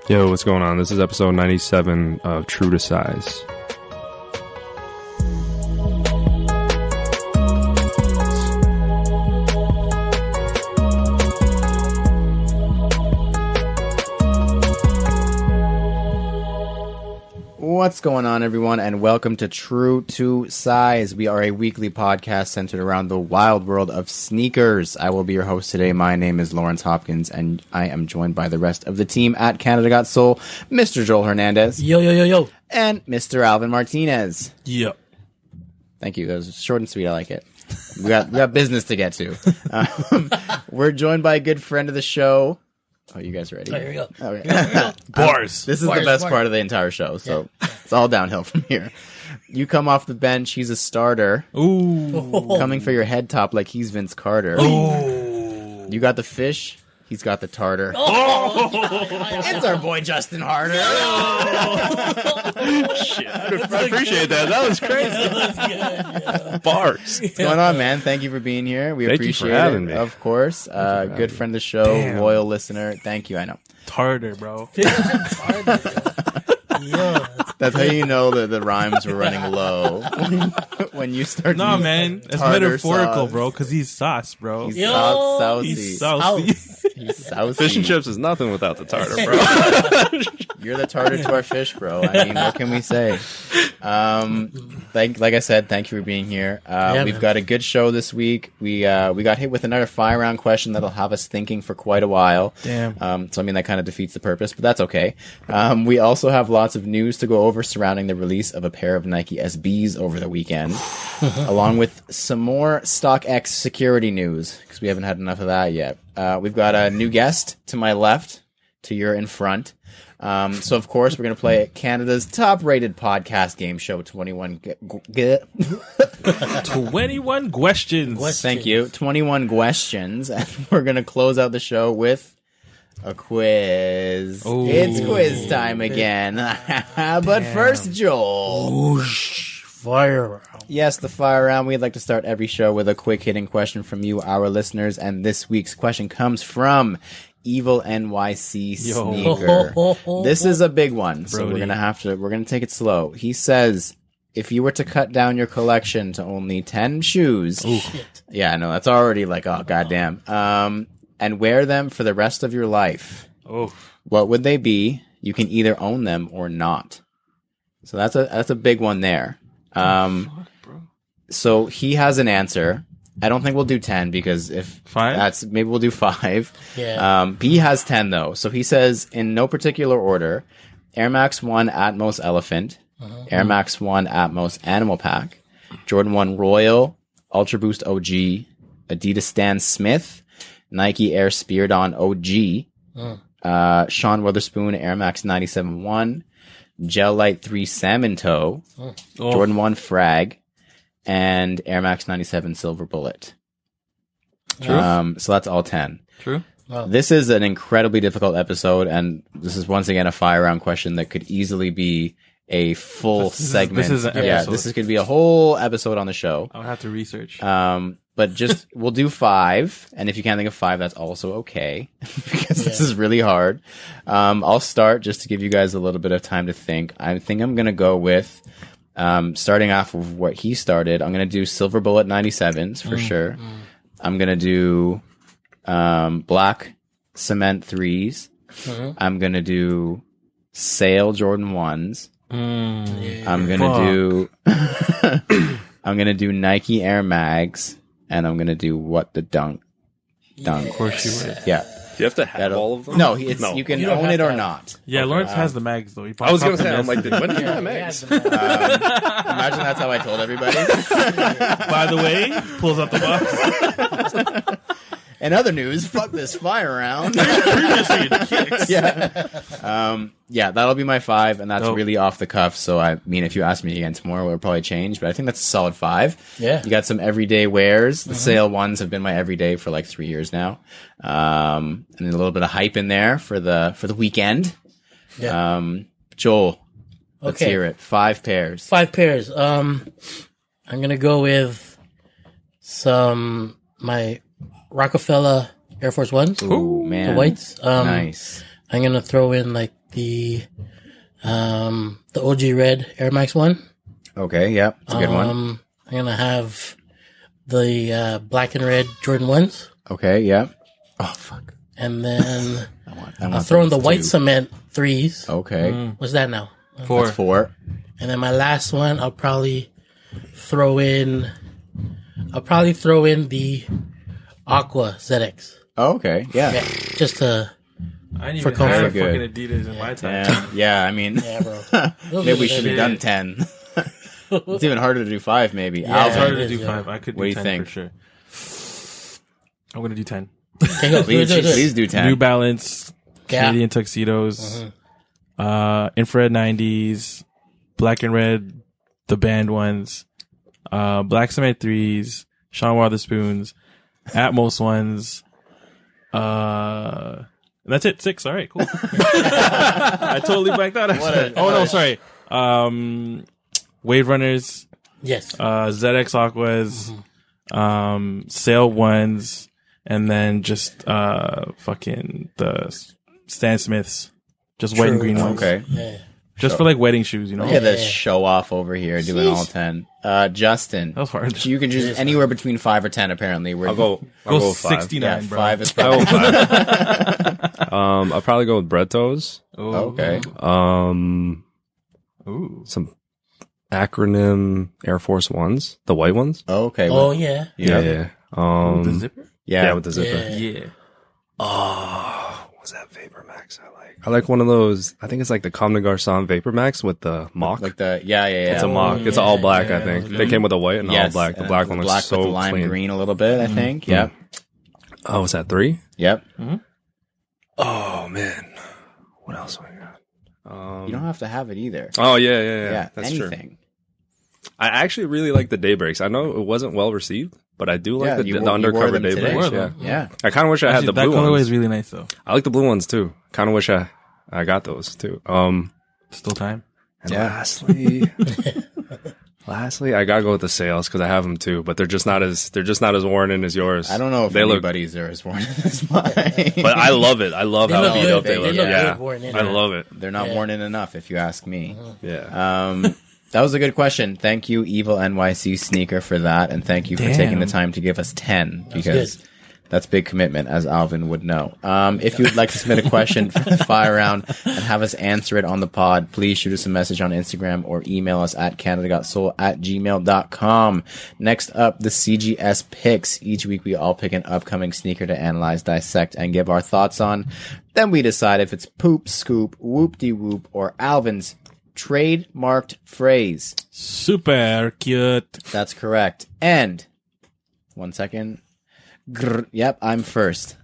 Yo, what's going on? This is episode 97 of True to Size. What's going on, everyone, and welcome to True to Size. We are a weekly podcast centered around the wild world of sneakers. I will be your host today. My name is Lawrence Hopkins, and I am joined by the rest of the team at Canada Got Soul, Mr. Joel Hernandez. Yo, yo, yo, yo. And Mr. Alvin Martinez. Yep. Thank you. That was short and sweet. I like it. We got business to get to. We're joined by a good friend of the show. Oh, you guys ready? Oh, here we go. Okay. Bars. This is the best part of the entire show, so it's all downhill from here. You come off the bench, he's a starter. Ooh. Coming for your head top like he's Vince Carter. Ooh. You got the fish, he's got the tartar. It's our boy Justin Harder. Shit, I appreciate that. That was crazy. Yeah. Bars. What's going on, man? Thank you for being here. We Thank you appreciate for having it, me. of course. Good friend of the show, Damn. loyal listener. Thank you, I know. Tartar, bro. Yo, That's how you know that the rhymes were running low. When you start No, using man. It's tartar metaphorical, sauce. bro, because he's sauce, bro. He's Yo. saucy. He's saucy. He's saucy. Fish and chips is nothing without the tartar, bro. You're the tartar to our fish, bro. I mean, what can we say? Like I said, thank you for being here. We've man. got a good show this week. We got hit with another 5-round question that'll have us thinking for quite a while. Damn. So I mean, that kind of defeats the purpose, but that's okay. We also have lots of news to go over surrounding the release of a pair of Nike SBs over the weekend, along with some more StockX security news, because we haven't had enough of that yet. We've got a new guest to my left, to your in front. So of course we're going to play Canada's top-rated podcast game show, 21 21 questions. Thank you. 21 questions, and we're going to close out the show with a quiz. Ooh. It's quiz time again. But first, Joel. whoosh, fire. Yes, the fire round. We'd like to start every show with a quick hitting question from you, our listeners, and this week's question comes from Evil NYC Sneaker. This is a big one, so Brody. we're gonna take it slow. He says, if you were to cut down your collection to only 10 shoes, Shit. yeah, no, that's already like, oh goddamn, and wear them for the rest of your life, Oh, what would they be? You can either own them or not. So that's a big one there. fuck, bro. So he has an answer. I don't think we'll do 10 because if 5? maybe we'll do 5. Yeah. He has 10 though. So he says in no particular order, Air Max 1 Atmos Elephant, Air Max 1 Atmos Animal Pack, Jordan 1 Royal, Ultra Boost OG, Adidas Stan Smith, Nike Air Speardon OG, Sean Witherspoon Air Max 97-1, Gel Light 3 Salmon Toe, Jordan 1 Frag, and Air Max 97 Silver Bullet. True. So that's all 10. True. This is an incredibly difficult episode, and this is once again a fire round question that could easily be a full segment. This is an episode. This is going to be a whole episode on the show. I would have to research. But just we'll do 5, and if you can't think of 5, that's also okay because this is really hard. I'll start just to give you guys a little bit of time to think. I think I'm going to go with starting off with what he started. I'm going to do Silver Bullet 97s for sure. I'm going to do Black Cement 3s. I'm going to do Sail Jordan 1s. I'm going to do I'm going to do Nike Air Mags, and I'm going to do What the Dunk. Of course you would. Yeah. Do you have to have all of them? No, you can You don't own have it to or have not. Yeah, Lawrence has the mags, though. He I was going to popped say, them I'm like, yesterday. when did you have Yeah, eggs? Imagine that's how I told everybody. By the way, pulls out the box. In other news, fuck this fire round. Previously in kicks. Yeah, that'll be my 5, and that's Dope. really off the cuff. So I mean, if you ask me again tomorrow, it'll probably change. But I think that's a solid 5. Yeah. You got some everyday wears. The sale ones have been my everyday for like 3 years now. And a little bit of hype in there for the weekend. Yeah. Joel, let's Okay. hear it. 5 pairs. 5 pairs. I'm going to go with my Rockefeller Air Force Ones. Ooh, man. The whites. Nice. I'm gonna throw in like the OG Red Air Max 1. Okay, yep, it's a good one. I'm gonna have the black and red Jordan 1s. Okay, yep. Oh fuck! And then I I'll throw in the those white two. Cement 3s. Okay, What's that now? 4. that's 4. And then my last one, I'll probably throw in the Aqua ZX. Oh, okay, yeah. Yeah, just to, I didn't For even have comfort. fucking Adidas in my time. Yeah, I mean, yeah, bro. Those maybe are we the should have good- done 10. It's even harder to do 5, maybe. Yeah. It's Alvin, harder to it do is, 5. I could What do do you 10 think? for sure. I'm gonna do 10. Okay, go. please, Do it. please do 10. New Balance, Yeah. Canadian tuxedos, infrared 90s, black and red, the band ones, black cement 3s, Sean Wotherspoons, Atmos ones, that's it. 6. All right, cool. I totally blanked out. Sorry. Wave Runners, Yes. ZX Aquas, Sail ones, and then just fucking the Stan Smiths, just white and True. green ones. Okay. Yeah. Just for like wedding shoes, you know. Look at this Yeah. show off over here doing all 10. Justin, That was hard. you can choose anywhere between 5 or 10, apparently. I'll go with 5. 69, Yeah, bro. 5 is I'll probably go with 5. I'll probably go with bread toes. Ooh. okay. Ooh. Some acronym Air Force Ones, the white ones. Okay. Oh, yeah. yeah. Yeah. The zipper? Yeah, with the zipper. Yeah. Yeah. Oh, what was that Vapor Max I like? I like one of those. I think it's like the Comme des Garçons Vapor Max with the mock. Like the, yeah. It's a Oh, mock. It's yeah, all black, I yeah. think. They came with a white and all black. The and black one the looks black so with the lime clean. green a little bit, I think. Yep. Oh, was that 3? Yep. Oh man, what else do I got? You don't have to have it either. Oh yeah. Yeah. That's true. anything. I actually really like the daybreaks. I know it wasn't well received, but I do like you the wore undercover them today. daybreaks. Wore Yeah, them. Yeah. I kind of wish I had Actually, the that blue colorway ones. is really nice though. I like the blue ones too. Kind of wish I got those too. Still time. And Yeah. lastly, I gotta go with the sales because I have them too, but they're just not as worn in as yours. I don't know if they look, anybody's are as worn as mine. but I love it. I love They how look beat good. up they They look. look Yeah, good worn in. I love it. They're not worn in enough, if you ask me. Yeah. That was a good question. Thank you, Evil NYC Sneaker, for that, and thank you for taking the time to give us 10 because that's big commitment, as Alvin would know. If you would like to submit a question for the fire round and have us answer it on the pod, please shoot us a message on Instagram or email us at canada.soul@gmail.com. Next up, the CGS picks. Each week we all pick an upcoming sneaker to analyze, dissect, and give our thoughts on. Then we decide if it's poop, scoop, whoop-de-whoop, or Alvin's trademarked phrase. Super cute. That's correct. And 1 second. Yep, I'm first.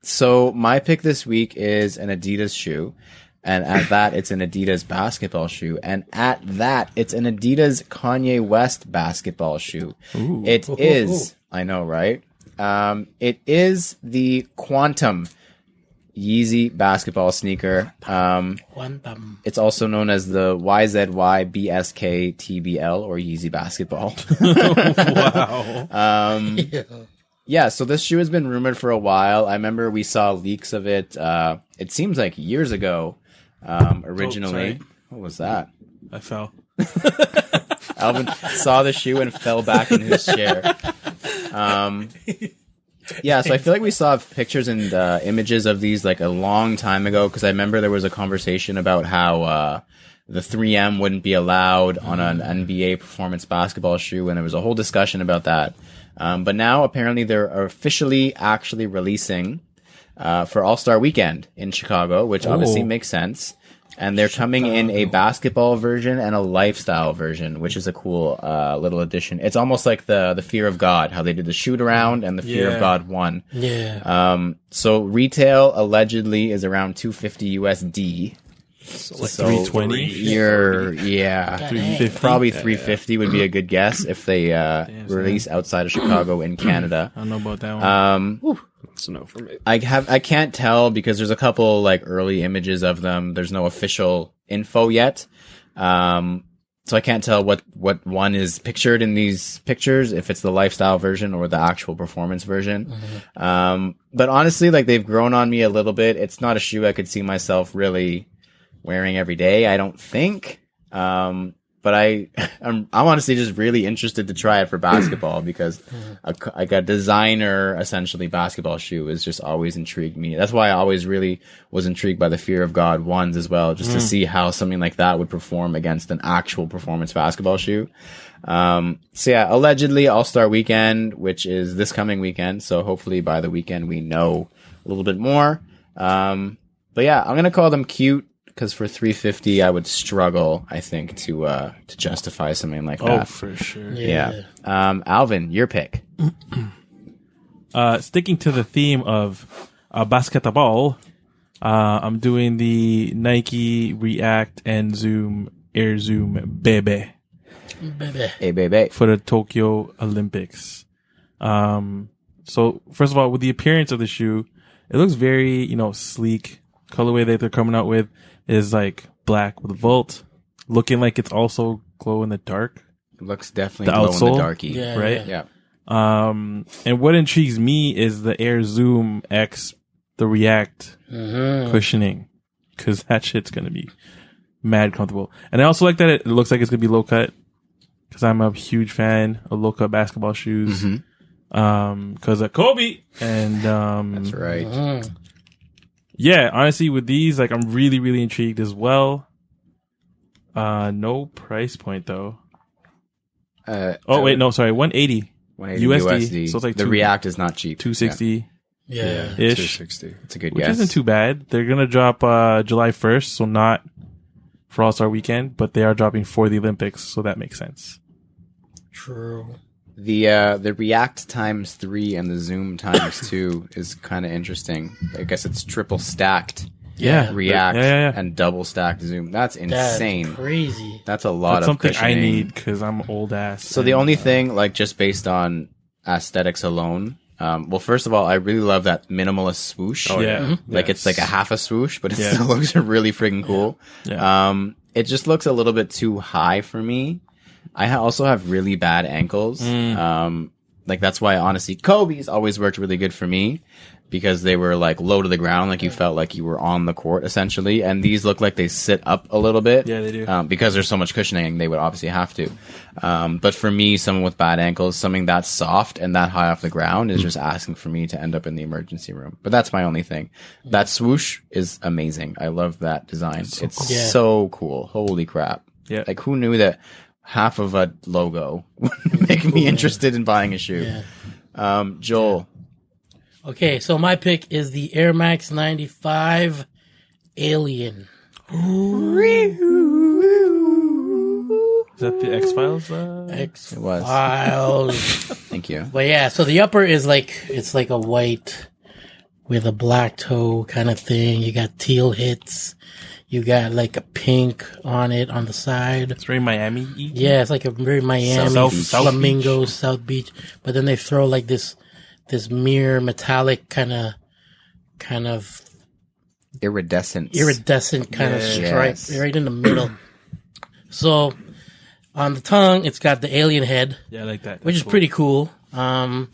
So my pick this week is an Adidas shoe. And at that, it's an Adidas basketball shoe. And at that, it's an Adidas Kanye West basketball shoe. Ooh. It is, I know, right? It is the Quantum Yeezy basketball sneaker. One bum. It's also known as the YZY BSK TBL or Yeezy basketball. Wow. Yeah, so this shoe has been rumored for a while. I remember we saw leaks of it. It seems like years ago, originally. sorry. What was that? I fell. Alvin saw the shoe and fell back in his chair. Yeah, so I feel like we saw pictures and images of these like a long time ago because I remember there was a conversation about how the 3M wouldn't be allowed on an NBA performance basketball shoe, and there was a whole discussion about that. But now apparently they're officially actually releasing for All-Star Weekend in Chicago, which obviously makes sense. And they're coming in a basketball version and a lifestyle version, which is a cool little addition. It's almost like the Fear of God, how they did the shoot around and the Fear of God one. Yeah. So retail allegedly is around $250 USD. Like 320. Yeah, 350. probably 350 would be a good guess if they release outside of Chicago in Canada. I don't know about that one. That's a no for me. I can't tell because there's a couple like early images of them. There's no official info yet. So I can't tell what one is pictured in these pictures, if it's the lifestyle version or the actual performance version. But honestly, like, they've grown on me a little bit. It's not a shoe I could see myself really wearing every day, I don't think. But I'm honestly just really interested to try it for basketball because like a designer, essentially, basketball shoe has just always intrigued me. That's why I always really was intrigued by the Fear of God ones as well, just to see how something like that would perform against an actual performance basketball shoe. So yeah, allegedly All-Star Weekend, which is this coming weekend. So hopefully by the weekend we know a little bit more. But yeah, I'm going to call them cute. Because for $350, I would struggle, I think, to justify something like that. Oh, for sure. Yeah. Alvin, your pick. Sticking to the theme of basketball, I'm doing the Nike React and Zoom Air Zoom Bebe Hey, baby. for the Tokyo Olympics. So first of all, with the appearance of the shoe, it looks very, sleek. Colorway that they're coming out with is like black with a volt, looking like it's also glow in the dark. It looks definitely The glow in outsole? the darky. Yeah, Right? Yeah. And what intrigues me is the Air Zoom X, the React cushioning, because that shit's gonna be mad comfortable. And I also like that it looks like it's gonna be low cut, because I'm a huge fan of low cut basketball shoes. Because of Kobe, and That's right. yeah, honestly, with these, like, I'm really, really intrigued as well. No price point though. Oh wait, no, sorry, 180 USD. So it's like the React is not cheap. 260 Yeah. ish, 260. It's a good which guess. isn't too bad. They're gonna drop July 1st, so not for All Star Weekend, but they are dropping for the Olympics, so that makes sense. True. The React times 3 and the Zoom times 2 is kind of interesting. I guess it's triple stacked Yeah, React yeah. and double stacked Zoom. That's That's insane. crazy. That's a lot That's of something I cushioning. need because I'm old ass. So the only thing, like, just based on aesthetics alone, well, first of all, I really love that minimalist swoosh. Oh, yeah. Like, it's like a half a swoosh, but it Yeah. still looks really freaking cool. Yeah. It just looks a little bit too high for me. I also have really bad ankles. Like, that's why, honestly, Kobe's always worked really good for me because they were, like, low to the ground. Like, you felt like you were on the court, essentially. And these look like they sit up a little bit. Yeah, they do. Because there's so much cushioning, they would obviously have to. But for me, someone with bad ankles, something that soft and that high off the ground is just asking for me to end up in the emergency room. But that's my only thing. That swoosh is amazing. I love that design. It's cool. Yeah. so cool. Holy crap. Yeah. Like, who knew that half of a logo would make me interested in buying a shoe? Yeah. Joel. Okay, so my pick is the Air Max 95 Alien. Is that the X Files? X was. Files. Thank you. But yeah, so the upper is it's like a white with a black toe kind of thing. You got teal hits. You got like a pink on it on the side. It's very Miami. Yeah, it's like a very Miami South flamingo South Beach. But then they throw like this mirror metallic kind of Iridescent. kind of stripe Yes. right in the middle. So on the tongue, it's got the alien head, Yeah, I like that. which is pretty cool. On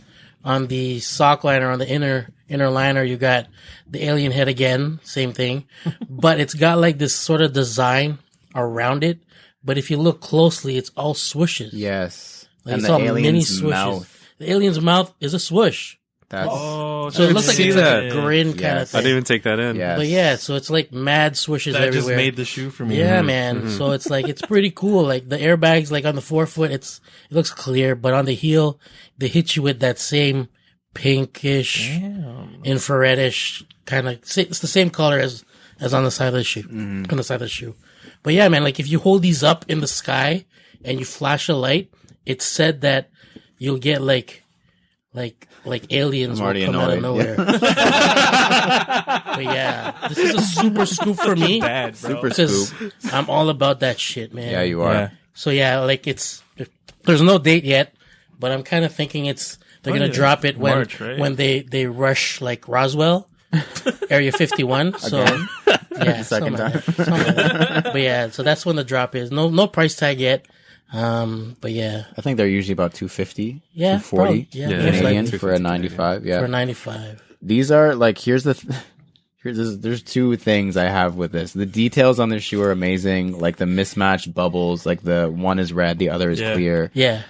the sock liner, on the inner liner, you got the alien head again, same thing, but it's got like this sort of design around it. But if you look closely, it's all swooshes. Yes. Like, And it's the all mini alien's swooshes. mouth. The alien's mouth is a swoosh. That's, Oh, So it looks like see it's that. like a grin kind of Yes. I thing. didn't even take that in. yes. But yeah, so it's like mad swooshes that just everywhere. made the shoe for me. Yeah, man. So it's like, it's pretty cool. Like the airbags, like on the forefoot, it looks clear, but on the heel, they hit you with that same pinkish, infraredish kind of, it's the same color as on the side of the shoe, on the side of the shoe. But yeah, man, like if you hold these up in the sky and you flash a light, it's said that you'll get like aliens I'm will already come out of annoyed. nowhere. But yeah, this is a super scoop for me. Bad, bro. Super Because scoop. I'm all about that shit, man. Yeah, you are. Yeah. So yeah, like there's no date yet, but I'm kind of thinking they're gonna yeah. drop it March, right? when they rush like Roswell, Area 51. So Yeah, second time. something like that. But yeah, so that's when the drop is. No price tag yet. But yeah, I think they're usually about 250, yeah, 240 probably, yeah, most Canadian likely. for a 95. Yeah, For 95. these are like there's two things I have with this. The details on this shoe are amazing, like the mismatched bubbles, like the one is red, the other is clear. Yeah.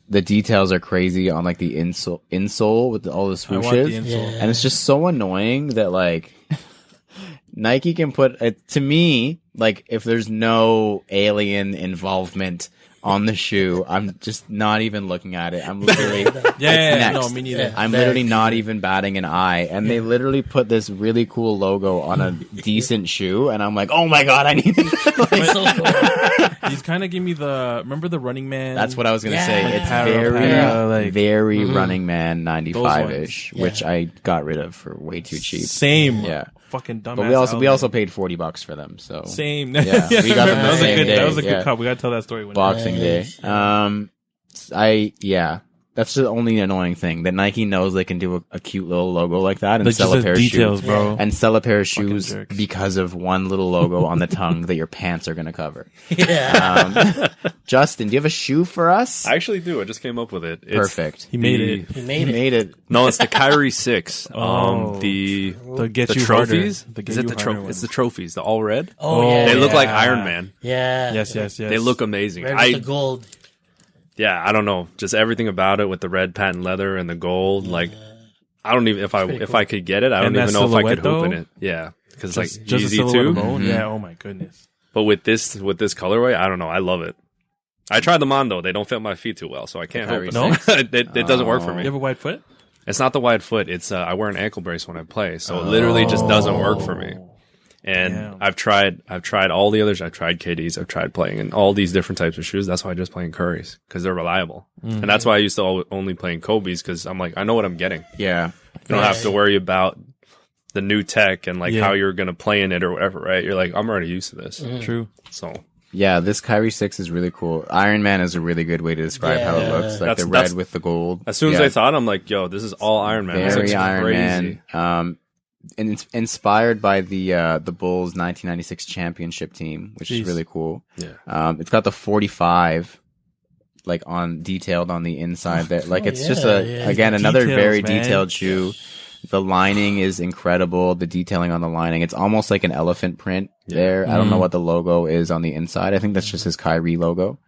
The details are crazy on like the insole with all the I want the swooshes, insole. and it's just so annoying that like Nike can put it to me like if there's no alien involvement on the shoe, I'm just not even looking at it. I'm literally No, next. me neither. Yeah. I'm literally not even batting an eye, and they literally put this really cool logo on a decent shoe, and I'm like, oh my god, I need it. It's so cool. These kind of give me remember the Running Man? That's what I was gonna say. Yeah. It's Para, very Running Man 95 ish, ones. which I got rid of for way too cheap. Same. Yeah. Fucking dumb. But we also paid $40 for them. So same. Yeah, we got them the that was same a good, day. That was a Yeah. good call. We gotta tell that story. Boxing Day. That's the only annoying thing that Nike knows they can do a cute little logo like that and Like sell just a the pair details, of shoes. bro. And sell a pair of shoes jerks. because of one little logo on the tongue that your pants are going to cover. Yeah. Justin, do you have a shoe for us? I actually do. I just came up with it. It's Perfect. He made it. He He made it. made it. No, it's the Kyrie 6. Oh. The They'll get the you trophies. harder. They'll get Is it you the harder It's ones. the trophies, the all red. Oh, yeah. They look yeah. like Iron Man. Yeah. Yes. They look amazing. Red with the gold. Yeah, I don't know, just everything about it with the red patent leather and the gold. Like, I don't even if I could get it, I don't And even that know if I could silhouette, hoop in though? it. Yeah, because like Just a easy silhouette too. alone? Yeah. Oh my goodness. But with this colorway, I don't know. I love it. I tried them on though. They don't fit my feet too well, so I can't Kyrie help it. it doesn't work for You me. have a wide foot? It's not the wide foot. It's I wear an ankle brace when I play, so it literally just doesn't work for me. And Damn. I've tried all the others. I've tried KDs. I've tried playing in all these different types of shoes. That's why I just play in Curry's because they're reliable. And that's why I used to only play in Kobe's because I'm like, I know what I'm getting. Yeah. You don't have to worry about the new tech and like Yeah. how you're going to play in it or whatever, right? You're like, I'm already used to this. True. So Yeah, this Kyrie 6 is really cool. Iron Man is a really good way to describe how it Yeah. looks. Like the That's- red with the gold. as soon as Yeah. I thought, I'm like, yo, this is all Iron Man. This Very looks Iron crazy. Man. And it's inspired by the Bulls 1996 championship team, which Jeez. is really cool. Yeah. It's got the 45 like detailed on the inside there. Like it's just again another Details, very man. detailed shoe. The lining is incredible. The detailing on the lining, it's almost like an elephant print there. I don't know what the logo is on the inside. I think that's just his Kyrie logo.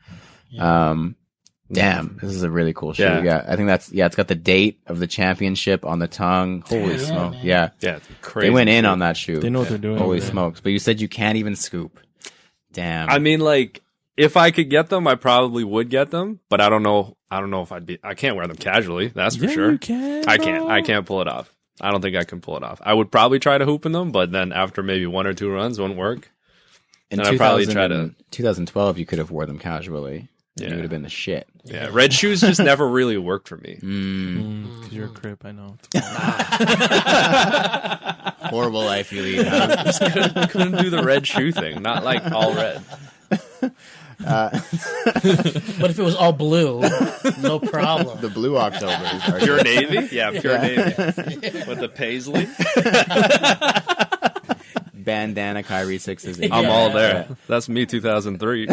Damn, this is a really cool shoe. Yeah. Yeah, I think it's got the date of the championship on the tongue. Holy smoke. man. Yeah. Yeah, it's crazy. They went in on that shoe. They know what they're doing. Holy man. smokes. But you said you can't even scoop. Damn. I mean, like, if I could get them, I probably would get them, but I don't know if I can't wear them casually. That's for Yeah, sure. you can, I bro. can't pull it off. I don't think I can pull it off. I would probably try to hoop in them, but then after maybe one or two runs wouldn't work. In and I'd probably try to- 2012, you could have wore them casually. Yeah. You would have been the shit. Yeah, red shoes just never really worked for me. Because you're a crip, I know. Horrible life you lead. Huh? Couldn't do the red shoe thing. Not like all red. But if it was all blue, no problem. The blue Octobers are Pure navy? Yeah, pure navy. With the paisley. bandana Kyrie 6s. I'm all Yeah. there. That's me 2003.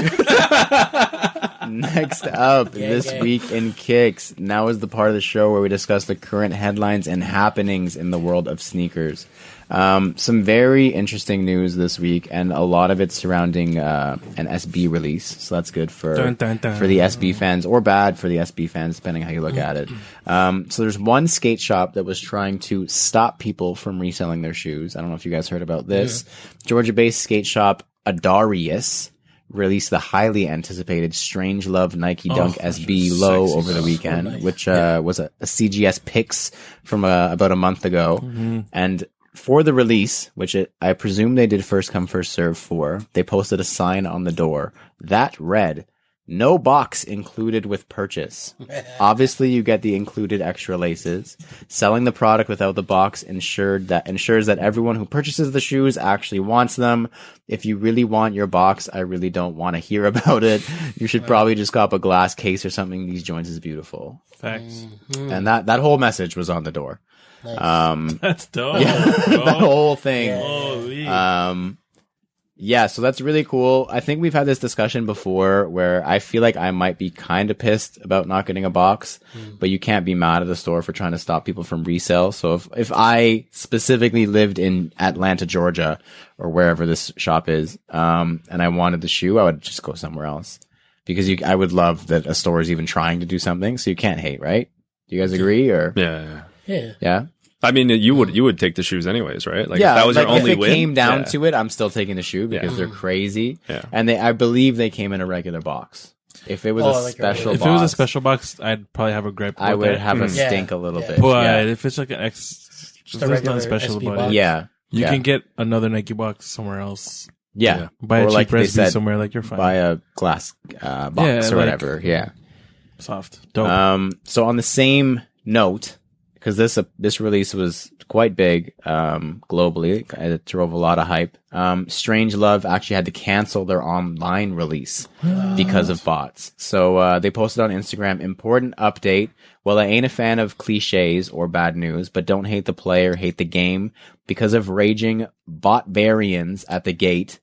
Next up, Yeah, this yeah. week in Kicks. Now is the part of the show where we discuss the current headlines and happenings in the world of sneakers. Some very interesting news this week, and a lot of it surrounding an SB release. So that's good for Dun, dun, dun. for the SB fans, or bad for the SB fans, depending how you look at it. So there's one skate shop that was trying to stop people from reselling their shoes. I don't know if you guys heard about this. Georgia-based skate shop Adarius released the highly anticipated Strange Love Nike Dunk SB Low sexy over the stuff. weekend, nice. which was a CGS Picks from about a month ago. And for the release, which I presume they did first come, first serve for, they posted a sign on the door that read, no box included with purchase. Obviously, you get the included extra laces. Selling the product without the box ensures that everyone who purchases the shoes actually wants them. If you really want your box, I really don't want to hear about it. You should probably just cop a glass case or something. These joints is beautiful. Facts. And that whole message was on the door. Nice. That's dope. Yeah, that whole thing. Holy. Yeah, so that's really cool. I think we've had this discussion before where I feel like I might be kind of pissed about not getting a box, but you can't be mad at the store for trying to stop people from resale. So if I specifically lived in Atlanta, Georgia, or wherever this shop is, and I wanted the shoe, I would just go somewhere else because I would love that a store is even trying to do something. So you can't hate, right? Do you guys agree? Or Yeah. I mean, you would take the shoes anyways, right? Like, yeah, if that was like your only if it win. came down to it, I'm still taking the shoe because they're crazy. Yeah. And I believe they came in a regular box. If it was a special If box, it was a special box, I'd probably have a gripe. I would that. have a stink a little bit. But if it's like an X, Just a there's regular nothing special SB about box. it. Yeah. You can get another Nike box somewhere else. Yeah. Buy a Or cheap like they recipe said, somewhere, like you're fine. buy a glass box Yeah, or like- whatever. Yeah. Soft. Dope. So on the same note, because this release was quite big globally, it drove a lot of hype. Strangelove actually had to cancel their online release because of bots. So they posted on Instagram, important update. Well, I ain't a fan of cliches or bad news, but don't hate the player, hate the game. Because of raging botbarians at the gate,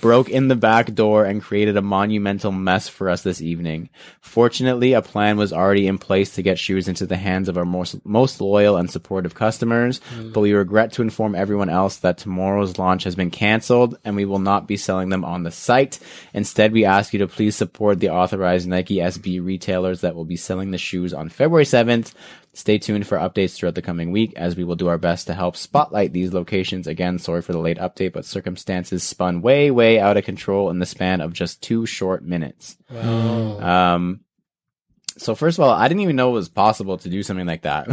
broke in the back door and created a monumental mess for us this evening. Fortunately, a plan was already in place to get shoes into the hands of our most loyal and supportive customers, but we regret to inform everyone else that tomorrow's launch has been canceled and we will not be selling them on the site. Instead, we ask you to please support the authorized Nike SB retailers that will be selling the shoes on February 7th. Stay tuned for updates throughout the coming week as we will do our best to help spotlight these locations. Again, sorry for the late update, but circumstances spun way, way out of control in the span of just 2 short minutes. Wow. So first of all, I didn't even know it was possible to do something like that,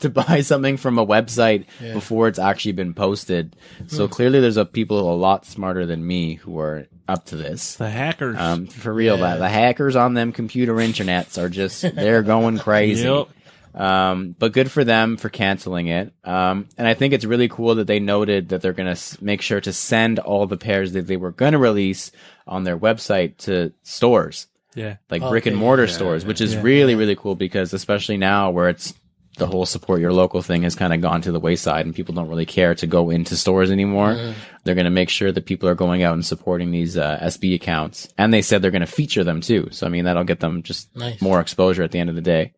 to buy something from a website before it's actually been posted. So clearly there's people a lot smarter than me who are up to this. The hackers. For real, the hackers on them computer internets are just, they're going crazy. Yep. But good for them for canceling it. And I think it's really cool that they noted that they're going to make sure to send all the pairs that they were going to release on their website to stores. Yeah. Like brick and mortar stores, which is really, really cool because especially now where it's the whole support your local thing has kind of gone to the wayside and people don't really care to go into stores anymore. They're going to make sure that people are going out and supporting these SB accounts. And they said they're going to feature them too. So, I mean, that'll get them just more exposure at the end of the day.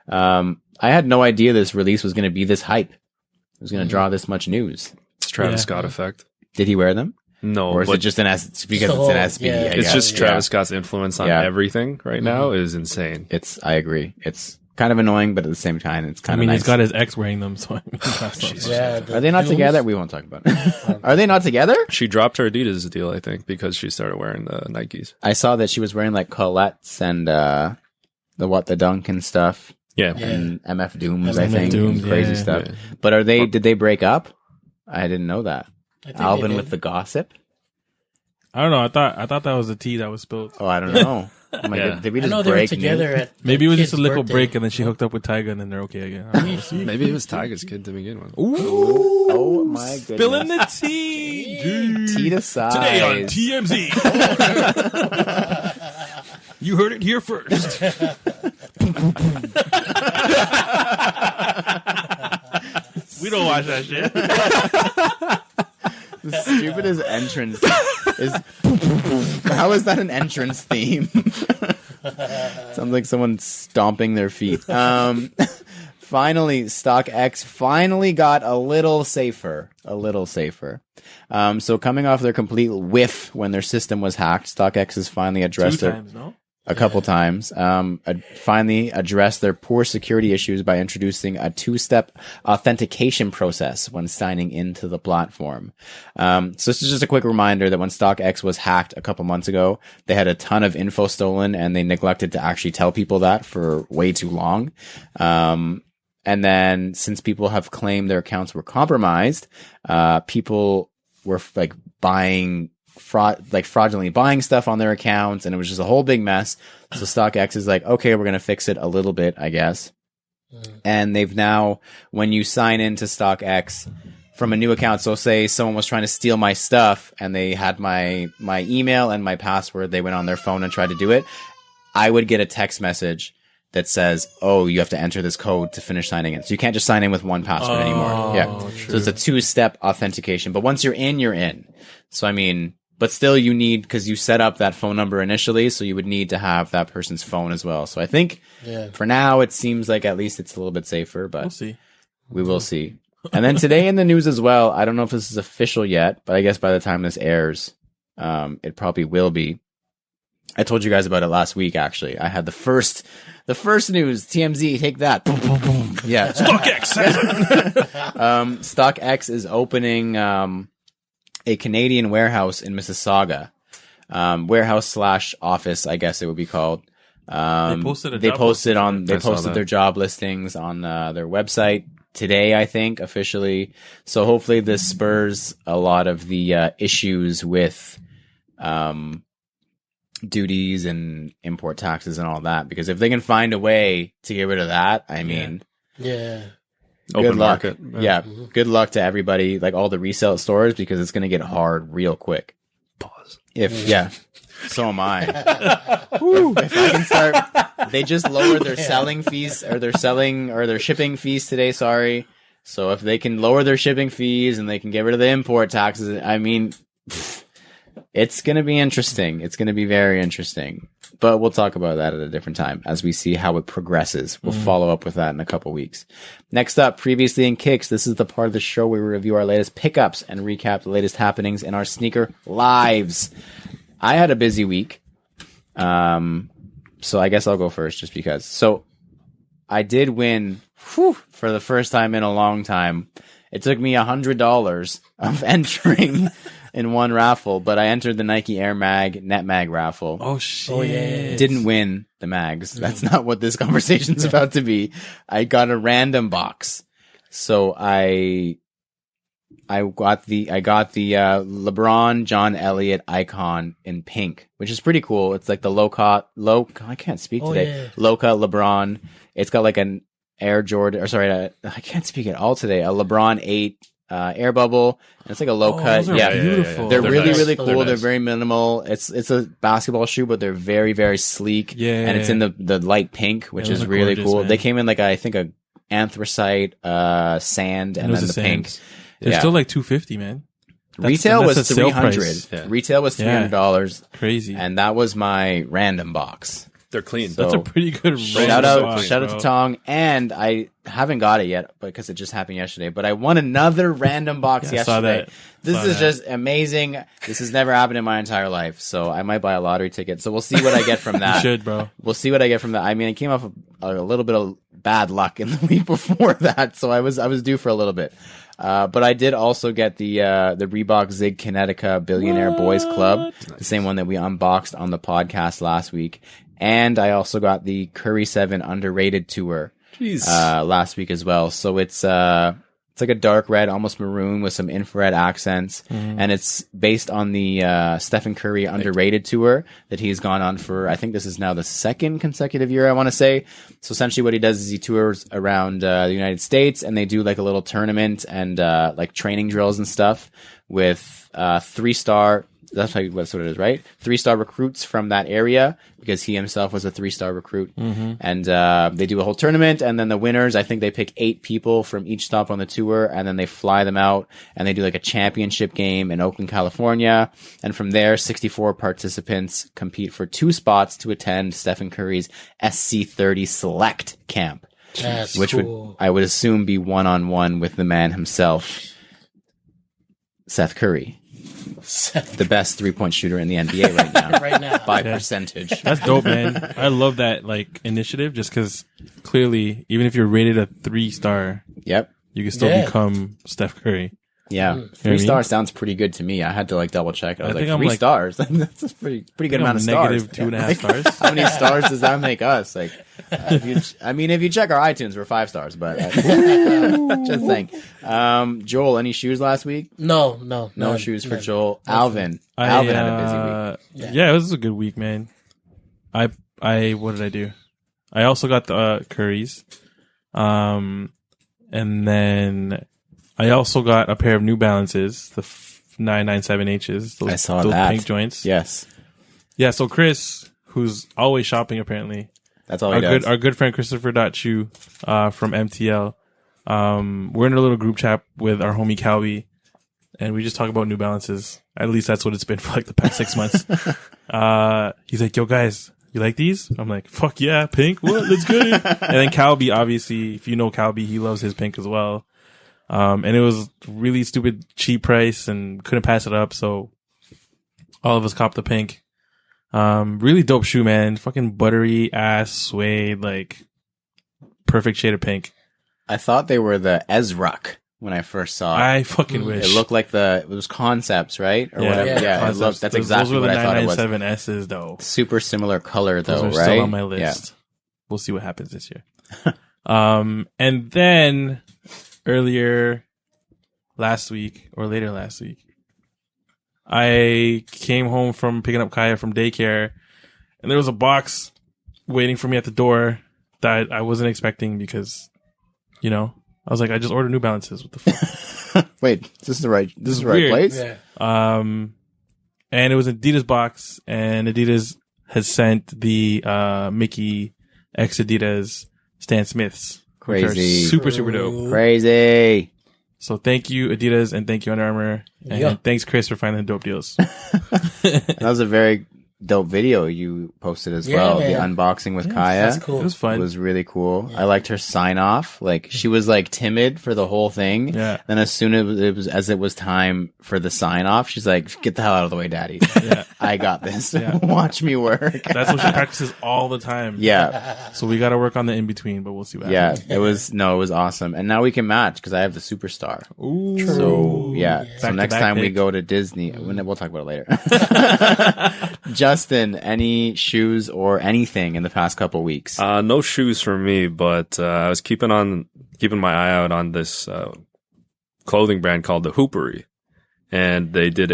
I had no idea this release was going to be this hype. It was going to draw this much news. It's Travis Scott effect. Did he wear them? No, Or is but it just because it's an SB? yeah. I it's guess. just Travis Scott's influence on Yeah. everything right now is insane. I agree. It's kind of annoying, but at the same time, it's I kind of mean, nice. he's got his ex wearing them, so I mean, that's not Yeah, Are they not Dooms? together? We won't talk about it. Are they not together? She dropped her Adidas deal, I think, because she started wearing the Nikes. I saw that she was wearing like Colette's and the Duncan stuff. Yeah. And MF Dooms, MF I think, Dooms, and crazy yeah. stuff. Yeah. But did they break up? I didn't know that. I think Alvin they with did. the gossip? I don't know. I thought that was the tea that was spilled. Oh, I don't know. Oh my Yeah. god, did we I just know they were break together news? at Maybe it was just a kid's little birthday. break, and then she hooked up with Tyga, and then they're okay again. I don't know. See? Maybe it was Tiger's kid to begin with. Oh my goodness. Spilling the tea. Tea to size. Today on TMZ. You heard it here first. We don't watch that shit. The stupidest entrance is. How is that an entrance theme? Sounds like someone stomping their feet. Finally, StockX finally got a little safer. So coming off their complete whiff when their system was hacked, StockX has finally addressed their a couple times. Finally addressed their poor security issues by introducing a 2-step authentication process when signing into the platform. So this is just a quick reminder that when StockX was hacked a couple months ago, they had a ton of info stolen and they neglected to actually tell people that for way too long. And then since people have claimed their accounts were compromised, people were like buying fraudulently buying stuff on their accounts, and it was just a whole big mess. So StockX is like, okay, we're going to fix it a little bit, I guess. And they've now, when you sign into StockX from a new account, so say someone was trying to steal my stuff and they had my email and my password, they went on their phone and tried to do it, I would get a text message that says, oh, you have to enter this code to finish signing in. So you can't just sign in with one password anymore. Yeah. True. So it's a 2-step authentication. But once you're in, you're in. So, I mean, but still you need, because you set up that phone number initially, so you would need to have that person's phone as well. So I think for now, it seems like at least it's a little bit safer, but We'll see. we will see. And then today in the news as well, I don't know if this is official yet, but I guess by the time this airs, it probably will be. I told you guys about it last week, actually. I had the first news, TMZ, take that. Boom, boom, boom. Yeah. StockX. StockX is opening a Canadian warehouse in Mississauga. Warehouse / office, I guess it would be called. They posted their job listings on their website today, I think, officially. So hopefully this spurs a lot of the issues with duties and import taxes and all that, because if they can find a way to get rid of that, I mean, Yeah. Open luck. market. Yeah, good luck to everybody, like all the resale stores, because it's going to get hard real quick. Pause. So am I. If I can start, they just lowered their selling fees or their shipping fees today. Sorry. So if they can lower their shipping fees and they can get rid of the import taxes, I mean, it's going to be interesting. It's going to be very interesting, but we'll talk about that at a different time as we see how it progresses. We'll follow up with that in a couple weeks. Next up, previously in Kicks, this is the part of the show where we review our latest pickups and recap the latest happenings in our sneaker lives. I had a busy week. So I guess I'll go first just because. So I did win for the first time in a long time. It took me $100 of entering in one raffle, but I entered the Nike Air Mag Net Mag raffle. Oh shit! Oh, yeah. Didn't win the mags. That's not what this conversation's about to be. I got a random box. So I got the LeBron John Elliott icon in pink, which is pretty cool. It's like the I can't speak today. Yeah. Loca LeBron. It's got like an Air Jordan, or sorry, I can't speak at all today. A LeBron 8 air bubble. And it's like a low cut. Those are Yeah, beautiful. They're really, nice. really Those cool. are They're nice. very minimal. It's a basketball shoe, but they're very, very sleek. Yeah. And it's in the light pink, which Those is are really gorgeous, cool. man. They came in like I think a anthracite, sand, and Those then are the pink. Sands. They're Yeah. still like $250, man. Retail was that's a sale $300. price. Yeah. Retail was $300, Crazy. and that was my random box. They're clean. So- That's a pretty good Shout random out box, to bro. Tong, and I haven't got it yet because it just happened yesterday. But I won another random box Yeah, I saw yesterday. that. This Saw is that. just amazing. This has never happened in my entire life, so I might buy a lottery ticket. So we'll see what I get from You that. should, bro. We'll see what I get from that. I mean, it came off a little bit of bad luck in the week before that, so I was due for a little bit. But I did also get the Reebok Zig Kinetica Billionaire Boys Club, the same one that we unboxed on the podcast last week. And I also got the Curry 7 Underrated Tour Jeez. last week as well. So it's like a dark red, almost maroon with some infrared accents. And it's based on the Stephen Curry Underrated Tour that he's gone on for, I think this is now the second consecutive year, I want to say. So essentially what he does is he tours around the United States, and they do like a little tournament and like training drills and stuff with 3-star. That's what it is, right? 3-star recruits from that area, because he himself was a 3-star recruit. And they do a whole tournament, and then the winners, I think they pick 8 people from each stop on the tour, and then they fly them out, and they do like a championship game in Oakland, California. And from there, 64 participants compete for 2 spots to attend Stephen Curry's SC30 Select Camp, That's which cool. I would assume be one-on-one with the man himself, Seth Curry. The best 3-point shooter in the NBA right now. Right now. By percentage. That's dope, man. I love that like initiative, just because clearly, even if you're rated a 3-star, Yep. you can still Yeah. become Steph Curry. Yeah, what I 3 mean? stars sounds pretty good to me. I had to like double check. I was think like, I'm 3 like- stars. That's a pretty good amount of stars. Negative 2.5 stars. How many stars does that make us? Like, if you check our iTunes, we're 5 stars. But just saying. Joel, any shoes last week? No No shoes for none. Joel. Alvin had a busy week. Yeah, it was a good week, man. I what did I do? I also got the curries. And then I also got a pair of New Balances, the 997Hs. Those, I saw those that. pink joints. Yes, Yeah, so Chris, who's always shopping apparently, that's all he does. our good friend Christopher.chu from MTL. We're in a little group chat with our homie Calby, and we just talk about New Balances. At least that's what it's been for like the past 6 months. He's like, yo guys, you like these? I'm like, fuck yeah, pink, what? Let's get it. And then Calby, obviously, if you know Calby, he loves his pink as well. And it was really stupid cheap price and couldn't pass it up, so all of us copped the pink. Really dope shoe, man. Fucking buttery ass suede, like perfect shade of pink. I thought they were the Ezrock when I first saw it. I fucking wish. It looked like it was Concepts, right? Or whatever. Yeah. Yeah, it looked, that's exactly those were what the I thought it was. 997Ss though. Super similar color though, Those are right? still on my list. Yeah. We'll see what happens this year. And then earlier last week or later last week, I came home from picking up Kaya from daycare, and there was a box waiting for me at the door that I wasn't expecting because, you know, I was like, I just ordered New Balances. What the fuck? Wait, this is the right weird. place? Yeah. And it was Adidas box, and Adidas has sent the Mickey X Adidas Stan Smiths. which are Crazy. super dope. Crazy. So thank you, Adidas, and thank you, Under Armour. And Yeah. thanks, Chris, for finding the dope deals. That was a very dope video you posted as Yeah, well. man. The unboxing with Kaya. That's It cool. was It fun. was really cool. I liked her sign off. Like she was like timid for the whole thing. Yeah. Then as soon as it was time for the sign off, she's like, "Get the hell out of the way, Daddy. Yeah. I got this. Yeah. Watch me work." That's what she practices all the time. Yeah, So we got to work on the in between, but we'll see what yeah. happens. It was awesome. And now we can match because I have the superstar. Ooh. So yeah. So Back-to-back next time we pick. go to Disney, we'll talk about it later. Justin, any shoes or anything in the past couple weeks? No shoes for me, but I was keeping my eye out on this clothing brand called the Hoopery, and they did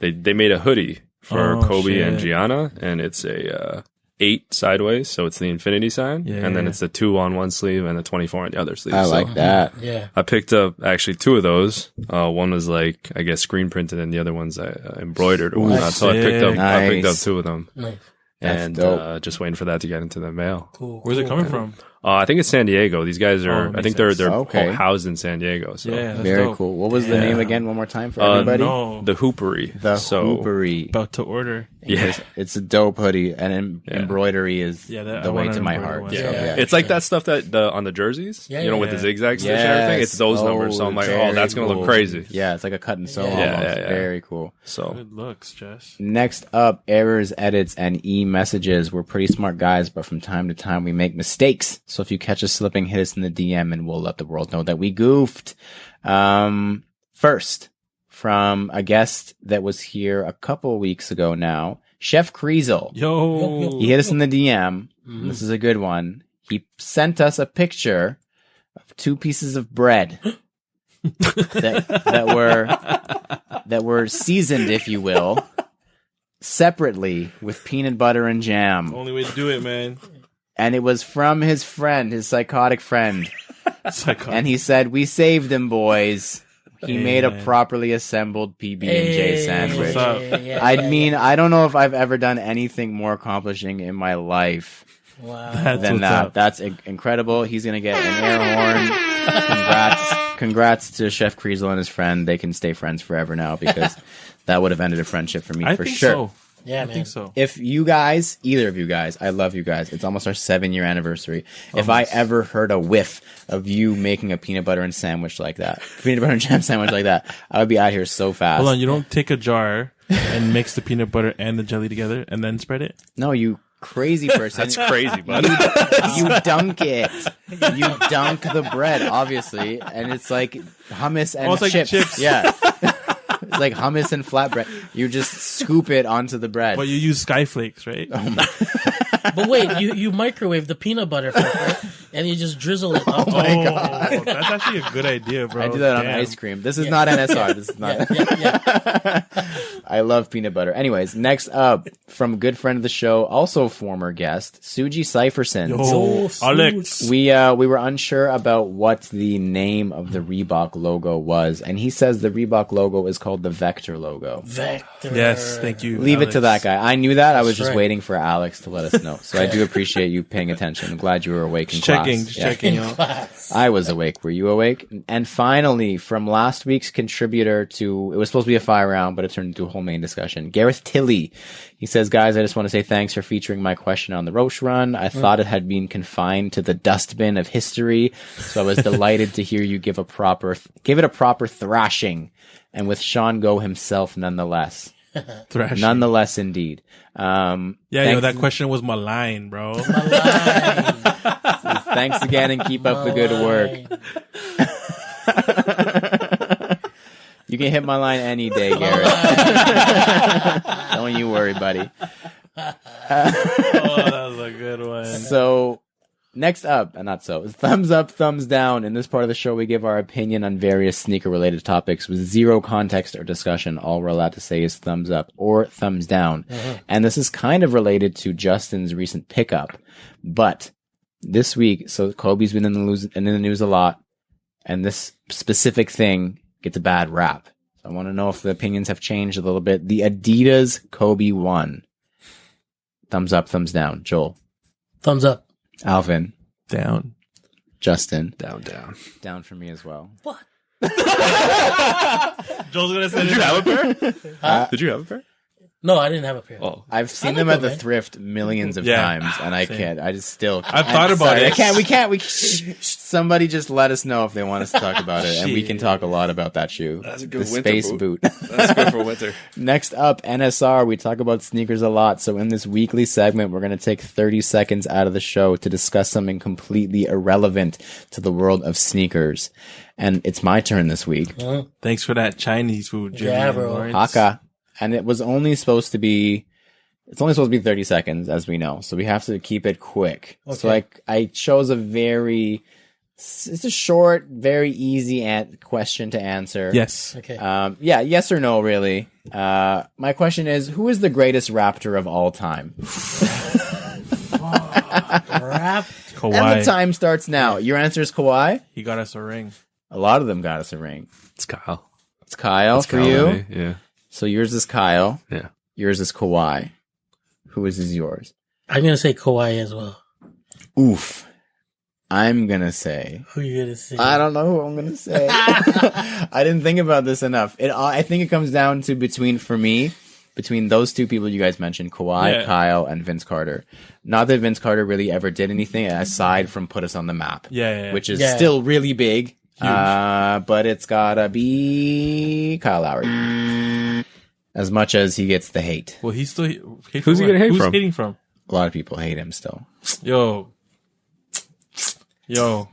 they made a hoodie for Oh, Kobe shit. and Gianna, and it's a 8 sideways, so it's the infinity sign, Yeah. and then it's a 2 on one sleeve and a 24 on the other sleeve. I So like that. Yeah. I picked up actually 2 of those. One was like, I guess, screen printed, and the other one's embroidered or whatnot. So I picked up Nice. 2 of them, Nice. That's and dope. just waiting for that to get into the mail. Cool. Where's it coming from? I think it's San Diego. These guys are. Oh, I think makes they're sense. Okay. housed in San Diego. So. Yeah, that's Very dope. cool. What was the Yeah. name again? One more time for everybody. No. The Hoopery. The so, Hoopery. About to order. Yeah. It's a dope hoodie, and embroidery is Yeah, that- I the way want to an my embroidered heart. one. So, Yeah. It's like that stuff that on the jerseys, Yeah, with yeah. the zigzag stitch and everything. It's those numbers. So I'm like, very that's gonna cool. look crazy. Yeah, it's like a cut and sew Yeah. almost. Yeah, yeah. Very cool. So Good looks, Jess. Next up, errors, edits, and e-messages. We're pretty smart guys, but from time to time we make mistakes. So if you catch us slipping, hit us in the DM and we'll let the world know that we goofed. First, from a guest that was here a couple weeks ago now, Chef Kriesel. Yo. He hit us in the DM. This is a good one. He sent us a picture of 2 pieces of bread that were seasoned, if you will, separately with peanut butter and jam. Only way to do it, man. And it was from his friend, his psychotic friend. Psychotic. And he said, "We saved him, boys." He Hey, made a man. properly assembled PB&J sandwich. What's up? I don't know if I've ever done anything more accomplishing in my life Wow. That's than what's that. up. That's incredible. He's going to get an air horn. Congrats to Chef Kriesel and his friend. They can stay friends forever now because that would have ended a friendship for me I for think sure. so. Yeah, I man. think so. If you guys, either of you guys, I love you guys. It's almost our 7-year anniversary. If I ever heard a whiff of you making a peanut butter and jam sandwich like that, I would be out here so fast. Hold on, you don't take a jar and mix the peanut butter and the jelly together and then spread it? No, you crazy person. That's crazy, bud. You dunk it. You dunk the bread, obviously, and it's like hummus and it's like chips. chips. Yeah. It's like hummus and flatbread. You just scoop it onto the bread. But you use skyflakes, right? But wait, you microwave the peanut butter first, right? And you just drizzle it. Oh my god, that's actually a good idea, bro. I do that on Damn. ice cream. This is not NSR. This is not. Yeah. I love peanut butter. Anyways, next up from good friend of the show, also former guest, Suji Cypherson. Yo, So Alex. We were unsure about what the name of the Reebok logo was, and he says the Reebok logo is called the Vector logo. Vector. Yes, thank you. Leave it to that Alex. guy. I knew that. I was That's just right. waiting for Alex to let us know. So I do appreciate you paying attention. I'm glad you were awake in Checking, class. just Yeah. checking. In class. I was awake. Were you awake? And finally, from last week's contributor to, it was supposed to be a 5 round, but it turned into a whole main discussion. Gareth Tilley. He says, guys, I just want to say thanks for featuring my question on the Roche run. I thought it had been confined to the dustbin of history. So I was delighted to hear you give it a proper thrashing. And with Sean Go himself, nonetheless. Thrashing. Nonetheless, indeed. Yeah, that question was malign, bro. Thanks again and keep up the good work. You can hit my line any day, Garrett. Don't you worry, buddy. Oh, that was a good one. So, next up, and not so, thumbs up, thumbs down. In this part of the show, we give our opinion on various sneaker-related topics with zero context or discussion. All we're allowed to say is thumbs up or thumbs down. And this is kind of related to Justin's recent pickup. But this week, so Kobe's been in the news a lot, and this specific thing gets a bad rap. So I want to know if the opinions have changed a little bit. The Adidas Kobe 1. Thumbs up, thumbs down. Joel. Thumbs up. Alvin. Down. Justin. Down. Down for me as well. What? Joel's gonna say, Did you have a pair? Did you have a pair? No, I didn't have a pair. Oh, I've seen I them like at the them, man. thrift millions of Yeah. times, and I Same. can't. I just still. I've thought about it. We can't. Somebody just let us know if they want us to talk about it, and we can talk a lot about that shoe. That's a good the winter space boot. boot. that's good for winter. Next up, NSR. We talk about sneakers a lot, so in this weekly segment, we're going to take 30 seconds out of the show to discuss something completely irrelevant to the world of sneakers. And it's my turn this week. thanks for that Chinese food, Jimmy. Yeah, and bro. Lawrence. Haka. And it was only supposed to be, it's only supposed to be 30 seconds, as we know. So we have to keep it quick. So I chose it's a short, very easy question to answer. Yes. Okay. Yes or no, really. My question is, who is the greatest Raptor of all time? Rap. Kawhi. And the time starts now. Your answer is Kawhi? He got us a ring. A lot of them got us a ring. It's Kyle. It's Kyle for Kyle you. and me, yeah. So yours is Kyle. Yeah. Yours is Kawhi. Who is yours? I'm gonna say Kawhi as well. Oof. I'm gonna say. Who you gonna say? I don't know who I'm gonna say. I didn't think about this enough. I think it comes down to between those two people you guys mentioned, Kawhi, Yeah. Kyle, and Vince Carter. Not that Vince Carter really ever did anything aside from put us on the map, Yeah. which is Yeah. still really big. But it's gotta be Kyle Lowry. As much as he gets the hate. Well, he's still. Who's he gonna hate Who's from? hating from? A lot of people hate him still. Yo.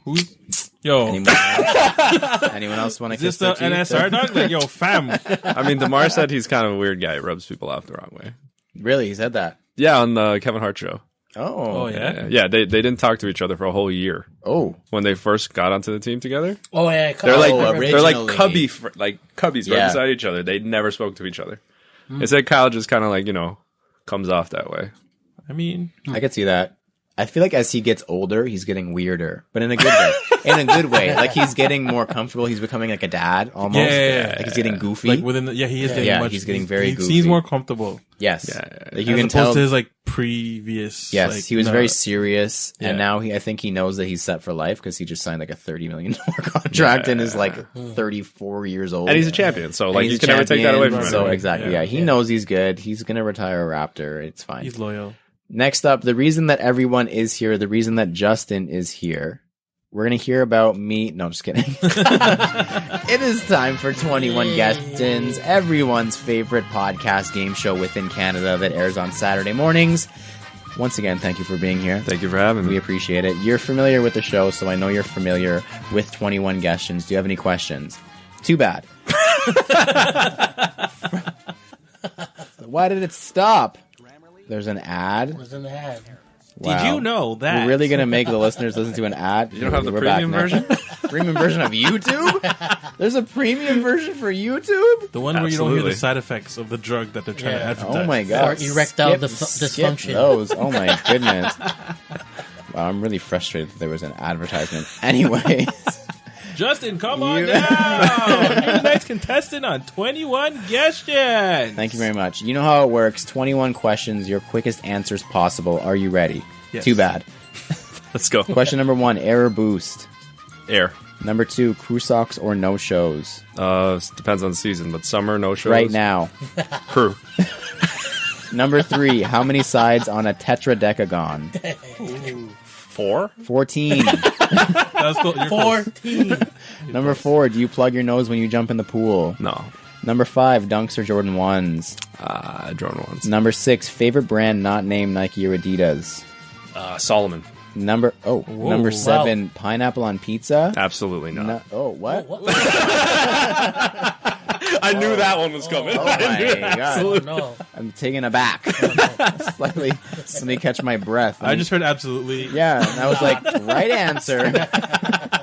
Who's? Yo. Anyone else want to Is kiss this the their teeth? NSR dog? Like, yo, fam. I mean, DeMar said he's kind of a weird guy. He rubs people off the wrong way. Really? He said that? Yeah, on the Kevin Hart show. Oh. Oh, yeah? Yeah, they didn't talk to each other for a whole year Oh. when they first got onto the team together. Oh yeah, They're like originally. cubbies Yeah. right beside each other. They never spoke to each other. They said Kyle just kind of like comes off that way. I mean, I could see that. I feel like as he gets older, he's getting weirder, but in a good way. In a good way. Like he's getting more comfortable. He's becoming like a dad almost. Yeah. Like he's getting goofy. like within he is getting Yeah, much. he's getting very he goofy. seems more comfortable. yes. Yeah. Like you as can opposed tell. to his like previous. Yes, like, he was very serious, Yeah. and now I think he knows that he's set for life because he just signed like a $30 million contract and is like 34 years old. And he's a champion, so And like he's you a can never take that away champion, from him. So Right. exactly, Yeah. yeah. He knows he's good. He's gonna retire a Raptor. It's fine. He's loyal. Next up, the reason that everyone is here, the reason that Justin is here, we're going to hear about me. No, I'm just kidding. It is time for 21 Guestions, everyone's favorite podcast game show within Canada that airs on Saturday mornings. once again, thank you for being here. Thank you for having We me. appreciate it. You're familiar with the show, so I know you're familiar with 21 Guestions. Do you have any questions? Too bad. Why did it stop? There's an ad. Was in the ad. Wow. Did you know that? We're really going to make the listeners listen to an ad? You don't have the We're back premium now. version? Premium version of YouTube? There's a premium version for YouTube? The one where you don't hear Absolutely. the side effects of the drug that they're trying to Yeah. advertise. Oh my god. Or erectile Skip dysfunction. those. Oh my goodness. Wow, I'm really frustrated that there was an advertisement. Anyway, Justin, come on You- down! You're tonight's contestant on 21 Guestions! thank you very much. You know how it works. 21 questions, your quickest answers possible. Are you ready? Yes. Too bad. Let's go. Question number 1, error boost. Air. Number 2, crew socks or no shows. Depends on the season, but summer, no shows. Right now. Crew. Number 3, how many sides on a tetradecagon? 4? 14. That's cool. You're close. 14. Number 4, do you plug your nose when you jump in the pool? No. Number 5, Dunks or Jordan 1s. Drone ones. Number 6, favorite brand not named Nike or Adidas. Solomon. Number wow. 7, pineapple on pizza. Absolutely not. No, oh, what? I knew that one was coming. Oh my god. Oh, no. I'm taken aback. Slightly. Let me catch my breath. I just heard absolutely. Yeah, and I was like, right answer.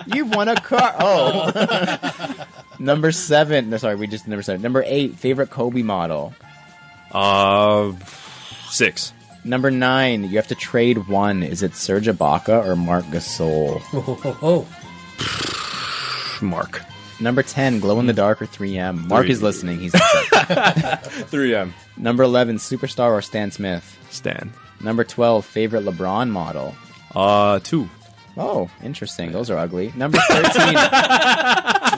You've won a car. Oh. Number 7. No, sorry, we just number 7. Number 8, favorite Kobe model. 6. Number 9, you have to trade one. Is it Serge Ibaka or Marc Gasol? Oh. Mark. Number 10, glow in the dark or 3M. Mark is listening. He's upset. 3M. Number 11, superstar or Stan Smith. Stan. Number 12, favorite LeBron model. 2. Oh, interesting. Those are ugly. Number 13,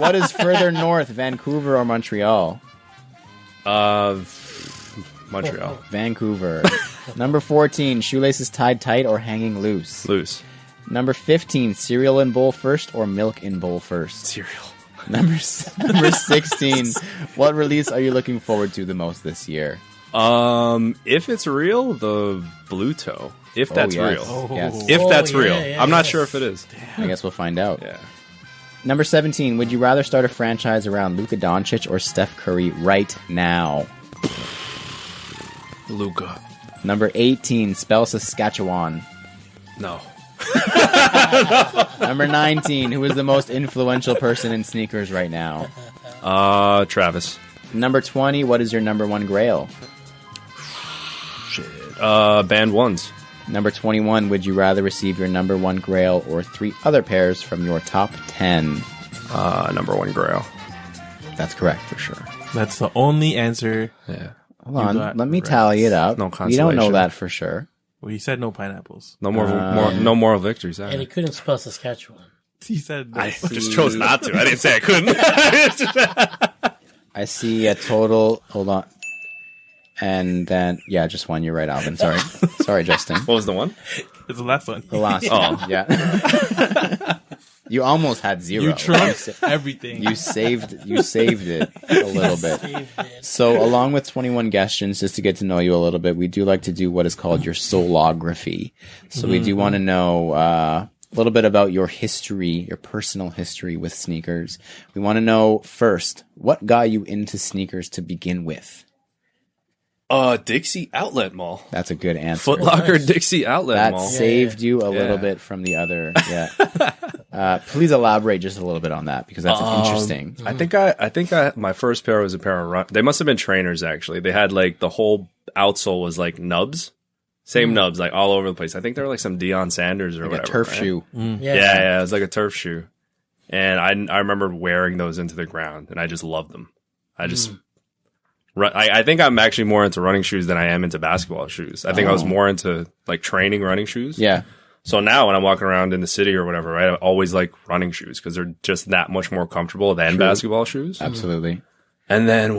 what is further north, Vancouver or Montreal? Montreal. Vancouver. Number 14, shoelaces tied tight or hanging loose. Loose. Number 15, cereal in bowl first or milk in bowl first. Cereal. Number 16, what release are you looking forward to the most this year? If it's real, the Blue Toe. If that's yes. real. Oh, yes. If Oh, that's yeah, real. yeah, I'm not yes. sure if it is. I guess we'll find out. Yeah. Number 17, would you rather start a franchise around Luka Doncic or Steph Curry right now? Luca. Number 18, spell Saskatchewan. No. Number 19, who is the most influential person in sneakers right now? Travis. Number 20, what is your number 1 grail? Shit. Band ones. Number 21, would you rather receive your number 1 grail or 3 other pairs from your top 10? Number 1 grail. That's correct for sure. That's the only answer. Yeah. Hold on, got let me correct. tally it up. No We don't know consolation. that for sure. Well, he said no pineapples. No no moral victories. And he couldn't spell Saskatchewan. He said no. I just chose not to. I didn't say I couldn't. I see a total. Hold on. And then, yeah, just one. You're right, Alvin. Sorry. Sorry, Justin. What was the one? It's the last one. The last Oh. one. Yeah. You almost had 0. You trumped everything. You saved it a little bit. So, along with 21 Guestions, just to get to know you a little bit, we do like to do what is called your Soleography. So, we do want to know a little bit about your history, your personal history with sneakers. We want to know first, what got you into sneakers to begin with? Dixie Outlet Mall. That's a good answer. Foot Locker Dixie Outlet That Mall. saved you a little Yeah. bit from the other. Yeah. Please elaborate just a little bit on that because that's interesting. I think my first pair was a pair of they must have been trainers actually. They had like the whole outsole was like nubs. Same nubs, like all over the place. I think they were like some Deion Sanders or Like whatever. a turf right? shoe. Yeah, it was like a turf shoe. And I remember wearing those into the ground and I just loved them. I just I think I'm actually more into running shoes than I am into basketball shoes. I think I was more into like training running shoes. Yeah. So now when I'm walking around in the city or whatever, right, I always like running shoes because they're just that much more comfortable than basketball shoes. Absolutely. And then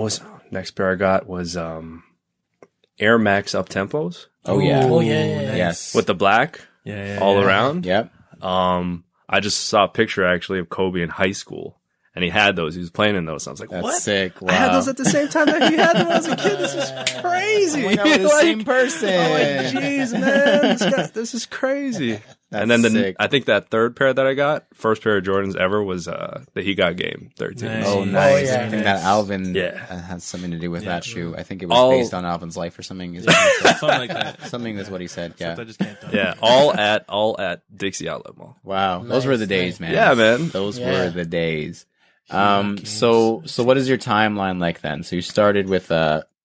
next pair I got was Air Max Up Tempos Oh, yeah. Oh, yeah. Yes. with the black Yeah, all around. Yep. I just saw a picture actually of Kobe in high school. and he had those. He was playing in those. So I was like, That's what? sick. Wow. I had those at the same time that he had them as a kid. This is crazy. Oh my God, we're the Like, same person. I'm like, jeez, man, this is crazy. And then sick. I think that third pair that I got, first pair of Jordans ever, was the He Got Game 13. Nice. Oh, nice. yeah. I think that Alvin Yeah. has something to do with that shoe. I think it was All- based on Alvin's life or something. Is what he said. Something like that. Something is what he said. Yeah. I just can't tell. Yeah, all at Dixie Outlet Mall. Wow. Those were the days, man. Yeah, man. Those Yeah. were the days. So what is your timeline like then? So you started with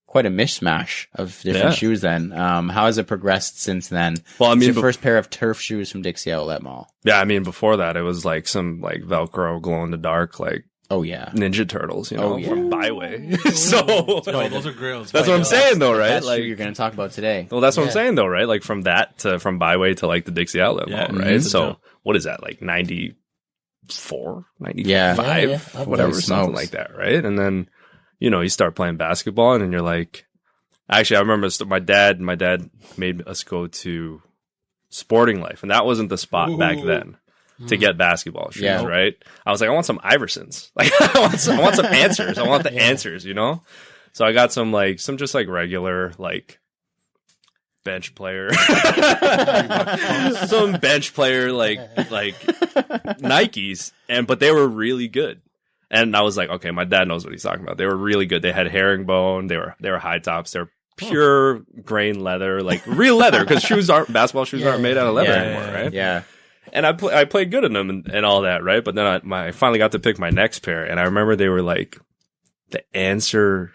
quite a mishmash of different Yeah. shoes then. How has it progressed since then? Well, I What's mean, your first pair of turf shoes from Dixie Outlet Mall? Yeah, I mean, before that, it was like some like Velcro glow in the dark, like Oh yeah. Ninja Turtles, you know, Oh, yeah. from Byway. So Oh, those are grills. that's what I'm saying, though, right? That Like, shoe you're going to talk about today. well, that's what I'm Yeah. saying, though, right? Like from Byway to like the Dixie Outlet Yeah. Mall, right? Mhm. So what is that? Like 94, 95, Yeah. Yeah. whatever, Holy something smokes. like that, right? And then, you know, you start playing basketball, and then you're like, actually, I remember my dad made us go to Sporting Life, and that wasn't the spot back then to get basketball shoes, Yeah. right? I was like, I want some Iversons. Like, I want some answers. I want the answers, you know? So I got some just like regular, like, bench player. Some bench player, like Nikes, but they were really good. And I was like, okay, my dad knows what he's talking about. They were really good. They had herringbone. They were high tops. They're pure grain leather, like real leather, because basketball shoes aren't made out of leather anymore, right? Yeah. And I played good in them and all that, right? But then I finally got to pick my next pair, and I remember they were like the Answer,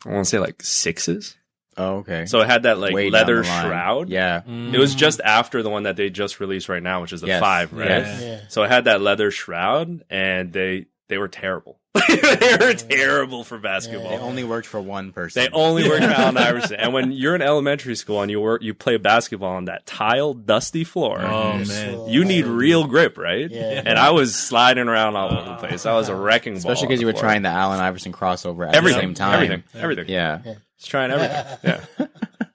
I want to say like 6s. Oh, okay. So it had that like Way down leather the line. shroud. Yeah. It was just after the one that they just released right now, which is the Yes. 5, right? Yes. Yeah. So it had that leather shroud, and they were terrible. They were terrible for basketball. They only worked for one person. They only worked for Allen Iverson. And when you're in elementary school and you play basketball on that tile, dusty floor, Oh man. you need real grip, right? Yeah. And I was sliding around all over the place. I was a wrecking ball. Especially because you were trying the Allen Iverson crossover at everything, the same time. everything. Yeah. Just trying everything. Yeah.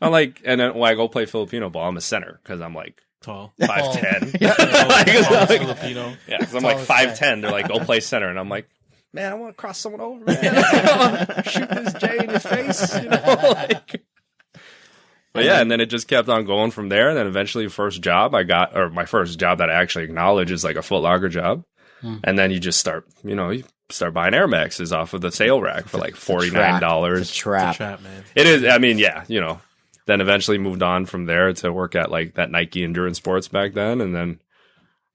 I'm like, and then when I go play Filipino ball, I'm a center because I'm like Tall. 5'10". Tall Filipino. Yeah, because I'm like Tall as 5'10". They're like, go play center, and I'm like, man, I want to cross someone over, man. I want to shoot this J in your face, you know. Like, but yeah, and then it just kept on going from there. And then eventually, my first job that I actually acknowledge is like a Foot Locker job. And then you just start, you start buying Air Maxes off of the sale rack for like $49. It's a trap. Trap, man. It is. I mean, yeah, Then eventually moved on from there to work at like that Nike Endurance Sports back then, and then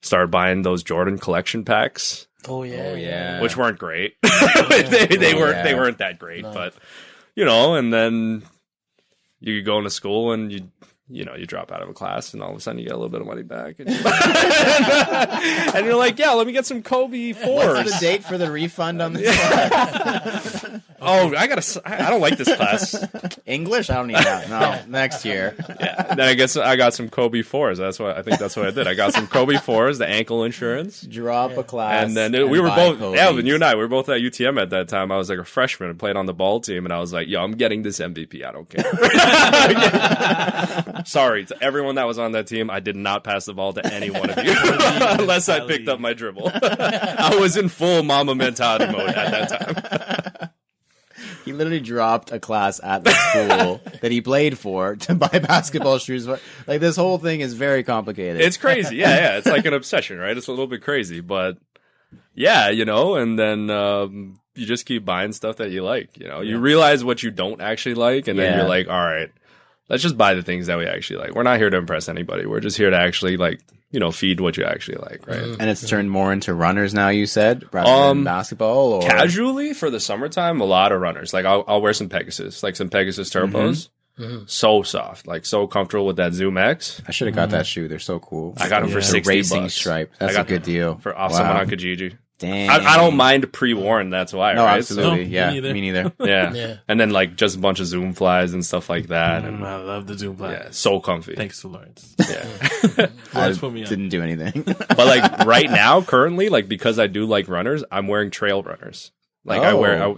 started buying those Jordan collection packs. Oh yeah. Oh, yeah. Which weren't great. they yeah. weren't that great, No. but and then you go into school and you drop out of a class and all of a sudden you get a little bit of money back and, and you're like, yeah, let me get some Kobe 4s. What's the date for the refund on this class? Oh, I don't like this class. English? I don't need that. No, next year. Yeah. And then I guess I got some Kobe 4s. I think that's what I did. I got some Kobe 4s, the ankle insurance. Drop a class. And then we were buy both, Kobe's. Alvin, you and I, we were both at UTM at that time. I was like a freshman and played on the ball team. And I was like, yo, I'm getting this MVP. I don't care. Sorry to everyone that was on that team. I did not pass the ball to any one of you unless I picked up my dribble. I was in full mama mentality mode at that time. He literally dropped a class at the school that he played for to buy basketball shoes. Like, this whole thing is very complicated. It's crazy. Yeah. It's like an obsession, right? It's a little bit crazy, but yeah, and then you just keep buying stuff that you like, You realize what you don't actually like, and then Yeah. you're like, all right, let's just buy the things that we actually like. We're not here to impress anybody. We're just here to actually feed what you actually like, right? And it's turned more into runners now, you said, rather than basketball? Or? Casually for the summertime, a lot of runners. Like I'll wear some Pegasus, like some Pegasus Turbos. So soft, like so comfortable with that Zoom X. I should have got that shoe. They're so cool. I got them for Yeah. $60. Racing stripe. That's I a got good deal. For off Wow. someone on Kijiji. Dang. I don't mind pre-worn, that's why, No, right? absolutely. No, me yeah, neither. me neither. Yeah. Yeah. And then just a bunch of Zoom flies and stuff like that. And I love the Zoom Black. yeah, so comfy. Thanks to Lawrence. Yeah. I Lawrence put me on. didn't do anything. But like right now, currently, like because I do like runners, I'm wearing trail runners. Like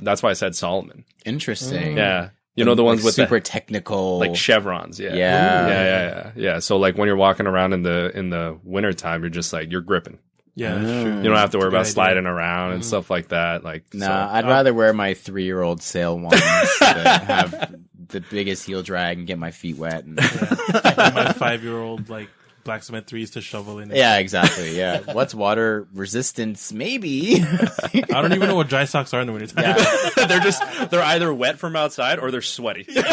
that's why I said Solomon. Interesting. Yeah. You know, the ones Like with super the technical, like chevrons. Yeah. Yeah. Yeah. So like when you're walking around in the wintertime, you're just like, you're gripping. Yeah, that's true. You don't have to worry That's a about good sliding around and stuff like that. Like, Nah, so, I'd rather wear my 3-year-old sale ones that have the biggest heel drag and get my feet wet. And idea. My 5-year-old like black cement threes to shovel in. yeah, exactly. Yeah, what's water resistance? Maybe. I don't even know what dry socks are in the wintertime. Yeah. they're either wet from outside or they're sweaty. Like,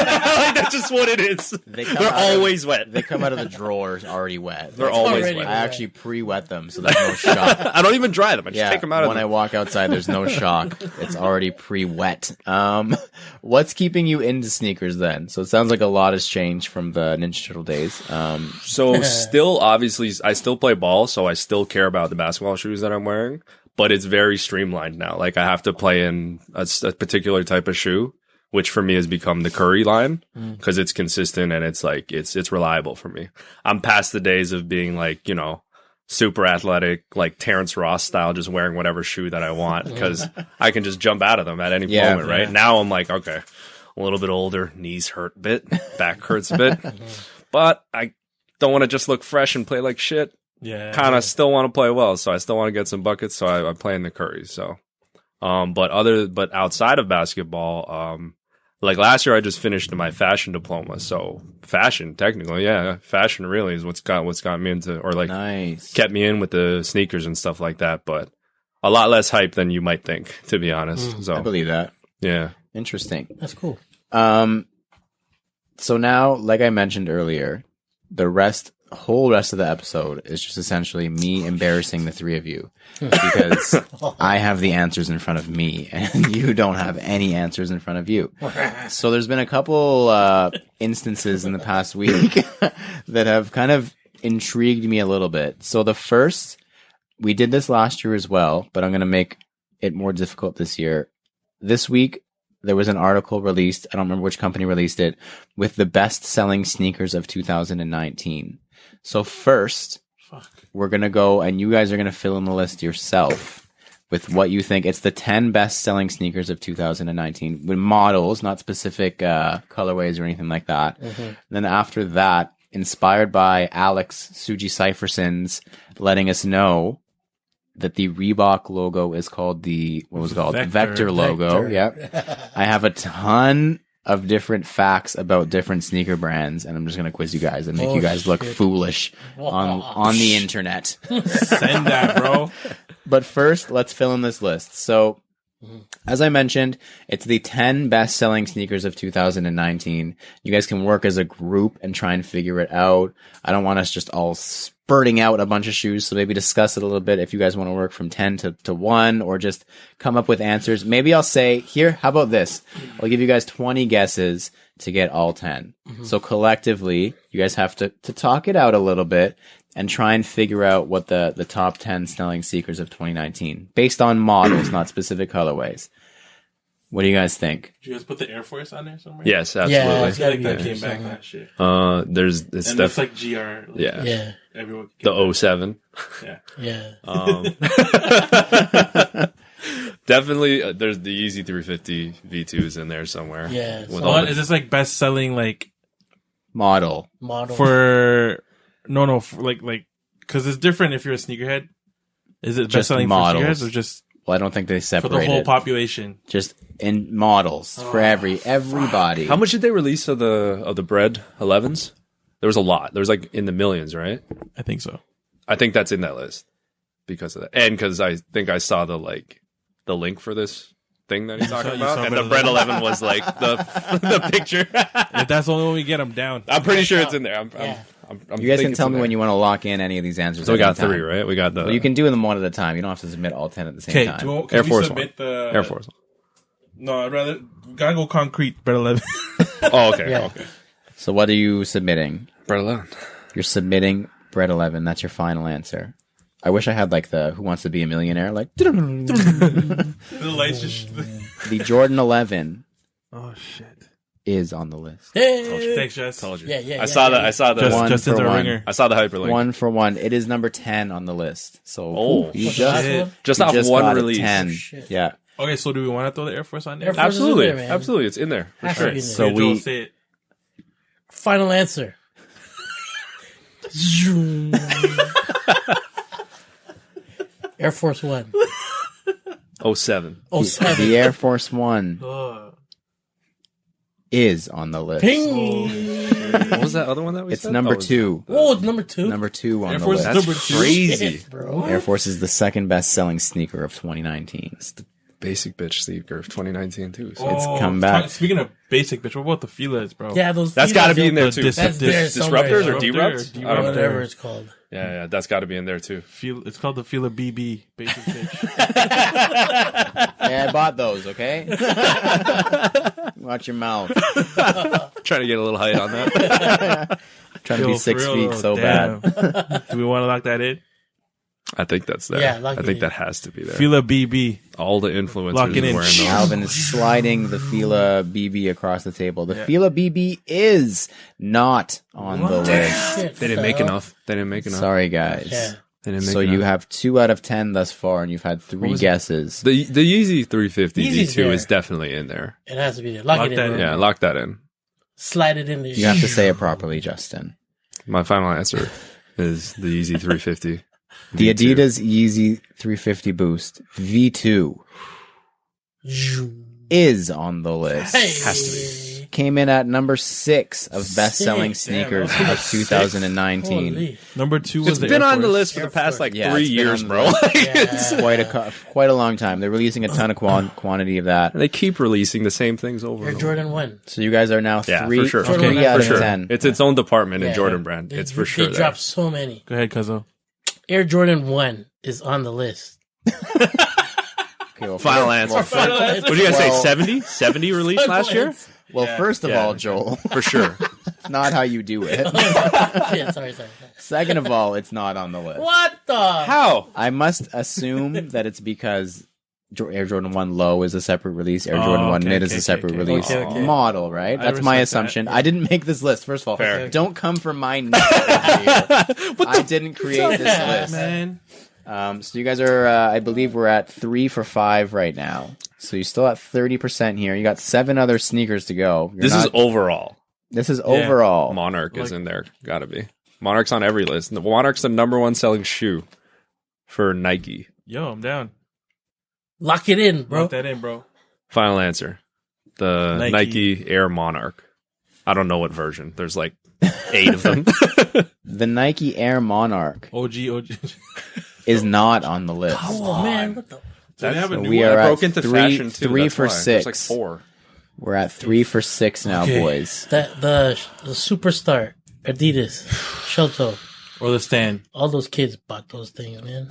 that's just what it is. They're always wet. They come out of the drawers already wet. They're always already wet. I actually pre-wet them, so there's no shock. I don't even dry them. I just Yeah, take them out of when I them. walk outside, there's no shock. It's already pre-wet. What's keeping you into sneakers then? So it sounds like a lot has changed from the Ninja Turtle days. So still, obviously, I still play ball, so I still care about the basketball shoes that I'm wearing, but it's very streamlined now. Like, I have to play in a particular type of shoe, which for me has become the Curry line because it's consistent and it's like, it's reliable for me. I'm past the days of being like, you know, super athletic, like Terrence Ross style, just wearing whatever shoe that I want because I can just jump out of them at any moment, right? Yeah. Now I'm like, okay, a little bit older, knees hurt a bit, back hurts a bit, but I don't want to just look fresh and play like shit. Yeah. Kind of still want to play well, so I still want to get some buckets, so I play in the Currys. So, but outside of basketball, like last year I just finished my fashion diploma. So fashion, technically, yeah, fashion really is what's got me into, or like Nice. kept me in with the sneakers and stuff like that. But a lot less hype than you might think, to be honest. I So believe that. yeah, Interesting. That's cool. So now, like I mentioned earlier, whole rest of the episode is just essentially me embarrassing the three of you because I have the answers in front of me and you don't have any answers in front of you. So there's been a couple instances in the past week that have kind of intrigued me a little bit. So the first, we did this last year as well, but I'm going to make it more difficult this year. This week, there was an article released, I don't remember which company released it, with the best-selling sneakers of 2019. So first, we're going to go, and you guys are going to fill in the list yourself with what you think. It's the 10 best-selling sneakers of 2019 with models, not specific colorways or anything like that. And then after that, inspired by Alex Suji Cyphersons letting us know that the Reebok logo is called Vector logo. Vector. Yep. I have a ton of different facts about different sneaker brands, and I'm just gonna quiz you guys and make you guys look foolish on the internet. Send that, bro. But first, let's fill in this list. So, as I mentioned, it's the 10 best-selling sneakers of 2019. You guys can work as a group and try and figure it out. I don't want us just all spurting out a bunch of shoes, so maybe discuss it a little bit if you guys want to work from 10 to 1 or just come up with answers. Maybe I'll say, here, how about this? I'll give you guys 20 guesses to get all 10. So collectively, you guys have to talk it out a little bit and try and figure out what the top 10 selling sneakers of 2019 based on models, not specific colorways. What do you guys think? Did you guys put the Air Force on there somewhere? yes, Yeah, absolutely. it's I feel like gotta that be came back somewhere. last year. It's And it's definitely like GR. Like, yeah, Yeah, Everyone can the get that. 07. Yeah. yeah. Definitely, there's the Easy 350 V2s in there somewhere. Yeah, With so all What, the- is this like best selling like Model. Model. for for, like because it's different if you're a sneakerhead. Is it Just best selling for models. sneakerheads or just Well, I don't think they for separate the whole it. population? Just in models for everybody. How much did they release of the bread 11s? There was a lot. There was like in the millions, right? I think so. I think that's in that list because of that, and because I think I saw the link for this thing that he's talking you about, saw and Bread the bread 11 was like the picture. If that's the only one we get, I'm down. I'm pretty sure it's in there. I'm You guys think can it's tell in me there. when you want to lock in any of these answers. So we at got any time. 3, right? We got the. Well, you can do them one at a time. You don't have to submit all 10 at the same Okay, time. can Air we Force submit the Air Force. No, I'd rather gotta go concrete. Bread 11. Oh, okay, Yeah. okay. So what are you submitting? Bread 11. You're submitting Bread 11. That's your final answer. I wish I had like the Who Wants to Be a Millionaire, like The lights just. the Jordan 11 Oh shit! is on the list. Hey! Thanks, Jess. Told you. Yeah. I saw that. I saw the. One Justin's for our one. ringer. I saw the hyperlink. 1 for 1. It is number 10 on the list. So Oh, you What's just, the last shit. one? just you off just one got it release. 10. Oh, shit. Yeah. Okay, so do we want to throw the Air Force on there? Air Force- Absolutely, It's in there, man. absolutely, it's in there for Has to sure. be in there. So Here, Joel, we- say it. Final answer. Zoom. Air Force One. 07. Oh, seven. The Air Force One Oh. is on the list. Ping. What was that other one that we It's said? number Oh, it was 2. Oh, it's number 2. Number 2 on Air the Force list. is number 2. crazy. Shit, bro. Air Force is the second best selling sneaker of 2019. It's the basic bitch sneaker of 2019 too. So. It's come back. Speaking of basic, bitch, what about the Filas, bro? Yeah, those. That's got to be in there too. That's there somewhere. Disruptors or Disruptor, derupts? Deruptor. I don't know. Whatever it's called. Yeah, that's got to be in there too. It's called the Fila BB, basic bitch. Yeah, I bought those, okay? Watch your mouth. Trying to get a little height on that. Trying to be Yo, 6 for feet real, so damn. bad. Do we want to lock that in? I think that's there. Yeah, lock I it think in. that has to be there. Fila BB. All the influencers Lock it in. wearing those. Alvin is sliding the Fila BB across the table. The Yeah. Fila BB is not on the list. Shit, They didn't make enough. They didn't make enough. Sorry, guys. Yeah. They didn't make So enough. you have 2 out of 10 thus far, and you've had 3 was it? guesses. the Yeezy 350 Yeezy's V2 there. is definitely in there. It has to be there. Lock Lock it in. that Bro. in. Yeah, lock that in. Slide it in there. You have to say it properly, Justin. My final answer is the Yeezy 350. The V2. Adidas Yeezy 350 Boost V2 is on the list. Hey. Has to be. Came in at number 6 of best-selling Sick. sneakers Damn, of 2019. Holy. Number 2 was It's the been Air on the Force. list for Air the past Force. like Yeah, 3 it's been years, on the bro. list. Yeah. Quite a long time. They're releasing a ton of quantity of that. They keep releasing the same things over Air and over. Jordan 1. So you guys are now Yeah, three, for sure. three Okay, out for of sure. 10. It's its own department in Yeah. Jordan brand. It's for sure. They dropped so many. Go ahead, Cuzzo. Air Jordan 1 is on the list. Okay, well, Final answer. What are you gonna say? 70? 70 released last year? Well, first of Yeah. all, Joel, For sure. it's not how you do it. Shit, sorry. Second of all, it's not on the list. What the? How? I must assume that it's because Air Jordan 1 Low is a separate release. Air Jordan 1 okay, Mid is okay, a separate okay. release Okay. model, right? I That's my respect assumption. that. I didn't make this list, first of all. Fair. Don't come from my neck here. I didn't create this list. Man. So you guys are, I believe we're at 3 for 5 right now. So you're still at 30% here. You got 7 other sneakers to go. This is overall. This is overall. Monarch is Like- in there. Gotta be. Monarch's on every list. The Monarch's the number 1 selling shoe for Nike. Yo, I'm down. Lock it in, bro. Lock that in, bro. Final answer. The Nike. Nike Air Monarch. I don't know what version. There's like 8 of them. The Nike Air Monarch OG. is not on the list. Oh, man. What the? Do they have a So new we one? are I at broke into three- fashion too. 3 that's for why. There's 6. like 4. We're at 3 for 6 now, Okay. boys. The superstar, Adidas, Shelto, Or the stand? all those kids bought those things, man.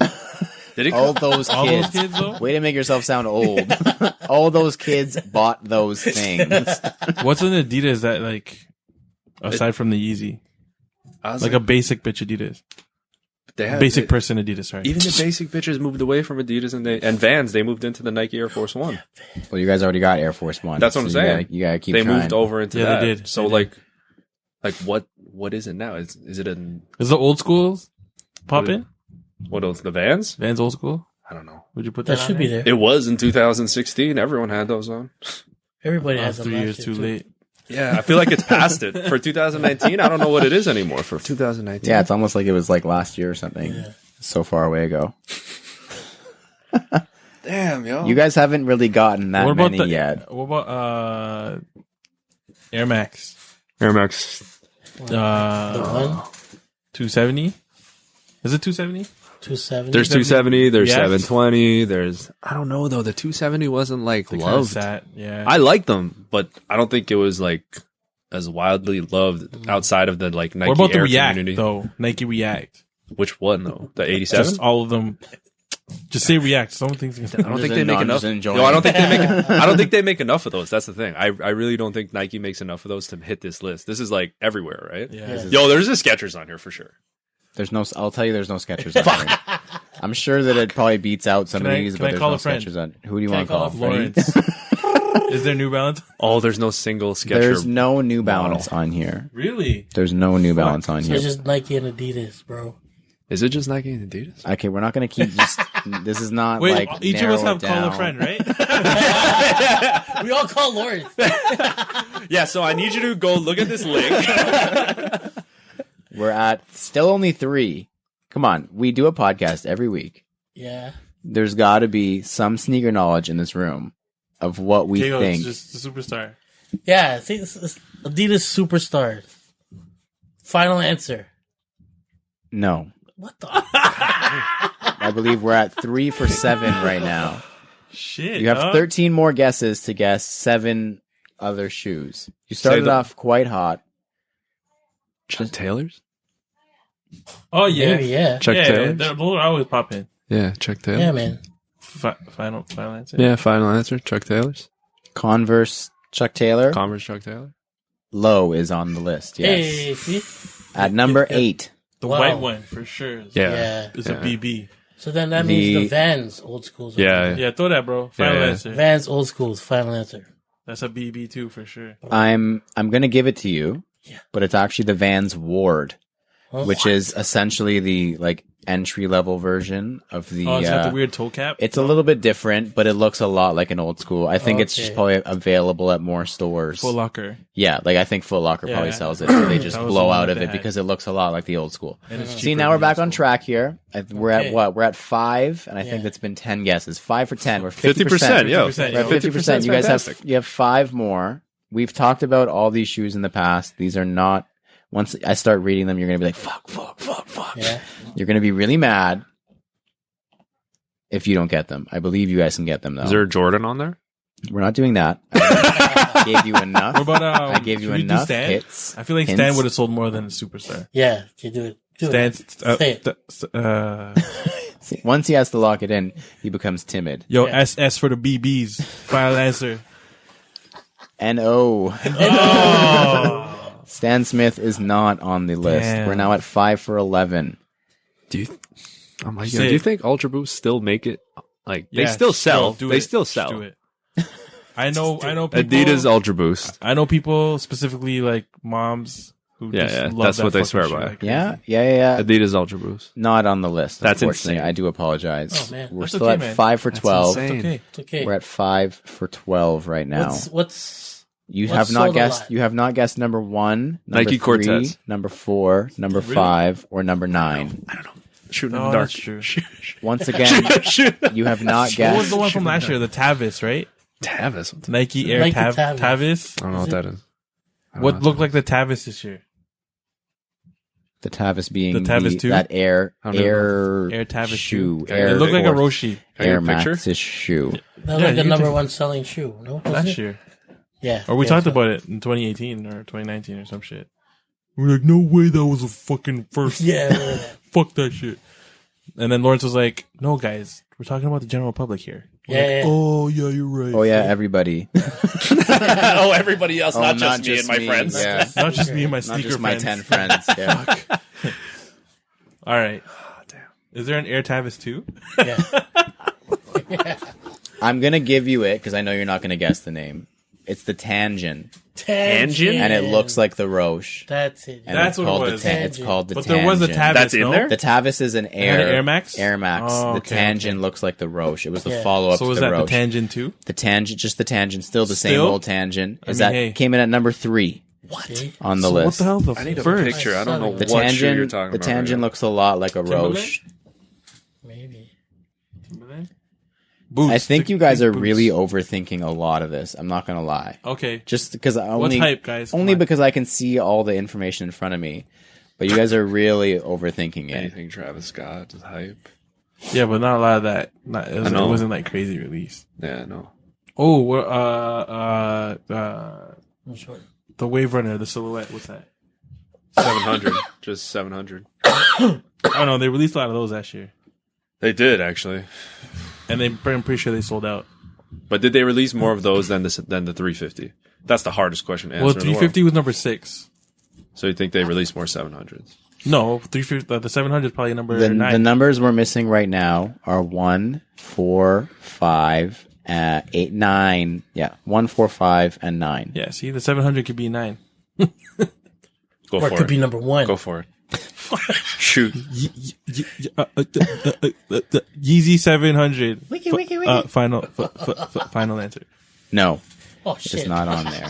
Did it All those All those kids. kids, though? Way to make yourself sound old. All those kids bought those things. What's an Adidas that, like, aside from the Yeezy? I was Like a basic bitch Adidas. they had, Basic person Adidas, sorry. Even the basic bitches moved away from Adidas and Vans. They moved into the Nike Air Force One. Well, you guys already got Air Force One. That's what I'm saying. You gotta keep They trying. moved over into Yeah, that. they did. So They like what is it now? Is it an Is the old schools pop in? what else? The Vans? Vans old school? I don't know. Would you put that That should be there. It was in 2016. Everyone had those on. Everybody Oh, has them 3 last years year, too too. late. Yeah, I feel like it's past it for 2019. I don't know what it is anymore for 2019. Yeah, it's almost like it was like last year or something. Yeah. So far away ago. Damn, yo. You guys haven't really gotten that What about many the yet. What about Air Max? Air Max. The one, 270? Is it 270? 270. There's 270. There's Yes. 720. There's I don't know though. The 270 wasn't like They kinda loved. sat, yeah. I liked them, but I don't think it was like as widely loved outside of the like Nike what about the Air React community. though? Nike React. Which one though? The 87. Just all of them. Just say React. Some things. I don't think they No, make I'm enough. just enjoying Yo, I don't it. think they make. I don't think they make enough of those. That's the thing. I really don't think Nike makes enough of those to hit this list. This is like everywhere, right? Yeah. Yo, there's a Skechers on here for sure. There's no. I'll tell you, there's no Skechers on here. I'm sure that it probably beats out some Can of I- these, can but I there's call no a friend? Skechers on. Who do you Can I want to call? call Freddie? Lawrence. Is there New Balance? Oh, there's no single Skechers. There's no New Balance on here. Really? There's no New Balance on So here. it's just Nike and Adidas, bro. Is it just Nike and Adidas? Okay, we're not gonna keep. Just, this is not Wait, like each of us narrow have it call a down. friend, right? We all call Lawrence. Yeah. So I need you to go look at this link. We're at still only 3. Come on, we do a podcast every week. Yeah. There's got to be some sneaker knowledge in this room of what we J-Ho, think. it's just the superstar. Yeah, I think it's Adidas Superstar. Final answer. No. What the? I believe we're at 3 for 7 right now. Shit. You have 13 more guesses to guess 7 other shoes. You started off quite hot. Chuck Taylor's? Oh, yeah. Maybe, yeah. Chuck Taylor's? Those are always popping. Yeah, Chuck Taylor. Yeah, man. Final answer? Yeah, final answer. Chuck Taylor's. Converse Chuck Taylor. Converse Chuck Taylor. Low is on the list, yes. Hey, see? At number 8. The Wow. white one, for sure. Yeah. It's a BB. So then that means the Vans old schools. Yeah. Yeah, throw that, bro. Final Yeah. answer. Vans old schools. Final answer. That's a BB too, for sure. I'm going to give it to you. Yeah. But it's actually the Vans Ward, Oh, which is essentially the like entry level version of the Oh, it's got the weird toe cap. it's a little bit different, but it looks a lot like an old school. I think it's just Okay. probably available at more stores. Full Locker. Yeah, like I think Foot Locker probably Yeah. sells it, so they just That was blow the one out that of they it had. because it looks a lot like the old school. And it's See, cheaper now we're than back the on old track here. We're Okay. at what? We're at 5, and I think Yeah. that's been 10 guesses. 5 for 10. We're 50%. 50%. Yo. 50%, We're at yo. 50%. You guys fantastic. have 5 more. We've talked about all these shoes in the past. These are not. Once I start reading them, you're gonna be like, fuck. Yeah. You're gonna be really mad if you don't get them. I believe you guys can get them though. Is there a Jordan on there? We're not doing that. I gave you enough. What about, I gave you should we do enough Stan? hits. I feel like hints. Stan would have sold more than Superstar. Yeah. You do it. Do Stan, it. Say it. Once he has to lock it in, he becomes timid. yo, Yeah. SS for the BBs. Final answer. N.O. Oh. Stan Smith is not on the list. Damn. We're now at 5 for 11. Do you? Oh my god! Say Do you it. think Ultra Boost still make it? Like they Yeah, still sell. do They it. still Just sell. do it. I know people. Adidas Ultra Boost. I know people specifically like moms who Yeah, just yeah, love that's that what they fucking swear shit by. like crazy. Yeah. Adidas Ultra Boost. Not on the list. That's unfortunately. insane. I do apologize. Oh, man. We're That's still okay, at man. 5 for That's 12. insane. It's okay. It's okay. We're at 5 for 12 right now. What's You What's have not sold a guessed. lot? You have not guessed number 1, number Nike 3, Cortez. number 4, number Really? 5, or number 9. I don't know. Shooting in Oh, the dark. that's true. Once again, you have not What was guessed. the one from last year? The Tavis, right? Tavis. Nike Air Nike Tavis. Tavis. I don't know what that is. I don't What know. looked like the Tavis this year? The Tavis being The Tavis 2? that Air I don't Air Tavis shoe. 2. Air It looked like a Force, Roshi Can I Air get a picture? Max's shoe. that was Yeah, like the you number can- one selling shoe? No, was last it? year. Yeah. Or we yeah, talked so- about it in 2018 or 2019 or some shit. We're like, no way that was a fucking first. Yeah. yeah. Fuck that shit. And then Lawrence was like, no, guys, we're talking about the general public here. We're Yeah, like, yeah. oh, yeah, you're right. Oh yeah, everybody. Oh, everybody else, Oh, not just me and my friends. Yeah. Not just me and my Not sneaker just my friends. 10 friends. Yeah. All right. Damn. Is there an Air Tavis 2? Yeah. I'm gonna give you it because I know you're not gonna guess the name. It's the Tangent, Tangent. and it looks like the Roche. That's it. And That's it's what it called was. the It's called the But Tangent. there was a Tavis, That's in no? there? The Tavis is an had an Air Air Max? Air Max. Oh, The okay, Tangent looks like the Roche. It was the Yeah. follow up So to was the that the Roche. Tangent 2? The Tangent, just the Tangent, still the same Still? old Tangent. I Is mean, that hey. came in at number 3 See? on the So list? what the hell the I need a first? picture. I don't know The what shoe you're Tangent, talking the about. Tangent right looks a lot like a Timberland? Roche. Maybe. Boots. I think Big- you guys big are boots. really overthinking a lot of this. I'm not gonna lie. Okay. Just because I What's only hype, guys? Come only on. because I can see all the information in front of me. But you guys are really overthinking now. it. Anything Travis Scott is hype. Yeah, but not a lot of that. It know. wasn't like crazy release. Yeah, no. Oh, what, I'm sure. the Wave Runner, the silhouette. What's that? 700. Just 700. Oh no, they released a lot of those last year, They did actually, and I'm pretty sure they sold out. but did they release more of those than the 350? That's the hardest question to answer. Well, in the world. 350 was number 6. So you think they released more 700s? No, 350. The 700 is probably number The 9. numbers we're missing right now are 1, 4, 5, 8, 9. Yeah, 1, 4, 5, and 9. Yeah, see, the 700 could be 9. Go Or it for could it. be number 1. Go for it. Shoot. Yeezy 700. Wiki, wiki, wiki. Final answer. No, Oh, it's shit. not on there.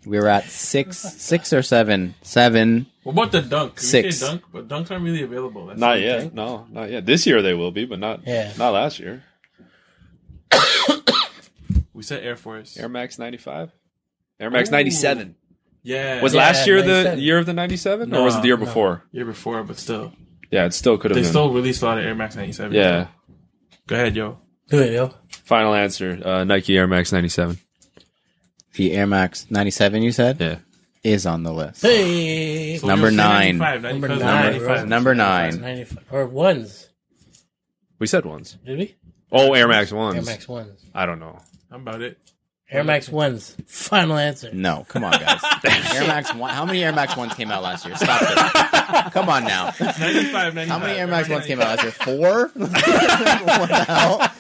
We were at 6 or 7. 7. What about the dunk? Can 6. We say dunk, but dunks aren't really available. That's Not the yet. thing. No, not yet. This year they will be, but not last year. We said Air Force. Air Max 95? Air Max 97. Yeah. Was last year the year of the 97? Or was it the year before? Year before, but still. Yeah, it still could have They been. still released a lot of Air Max 97. Yeah. Go ahead, yo. Do it, yo. Final answer. Nike Air Max 97. The Air Max 97, you said? Yeah. Is on the list. Hey. So Number you'll say 9. 95, Number 95, 9, 95. Number 9. 95 or ones. We said ones. Did we? Oh, Air Max ones. Air Max ones. I don't know. How about it? Air Max ones. Final answer. No, come on, guys. Air Max 1. How many Air Max 1s came out last year? Stop it. Come on now. 95, 95. How many Air Max 1s came out last year? 4? What the hell?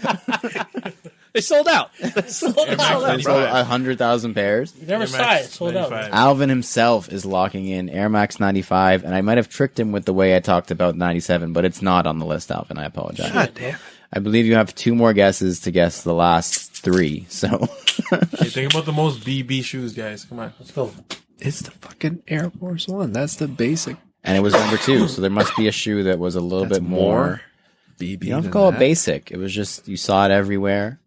They sold out. Sold Air Max out. 95. Sold 100,000 pairs. You never Air saw Max it. Sold out. 95. Alvin himself is locking in Air Max 95, and I might have tricked him with the way I talked about 97, but it's not on the list, Alvin. I apologize. God damn. I believe you have 2 more guesses to guess the last 3, so... Hey, think about the most BB shoes, guys. Come on. Let's go. It's the fucking Air Force One. That's the basic. And it was number 2, so there must be a shoe that was a little That's bit more... BB. You don't have to than call it that. basic. It was just, you saw it everywhere.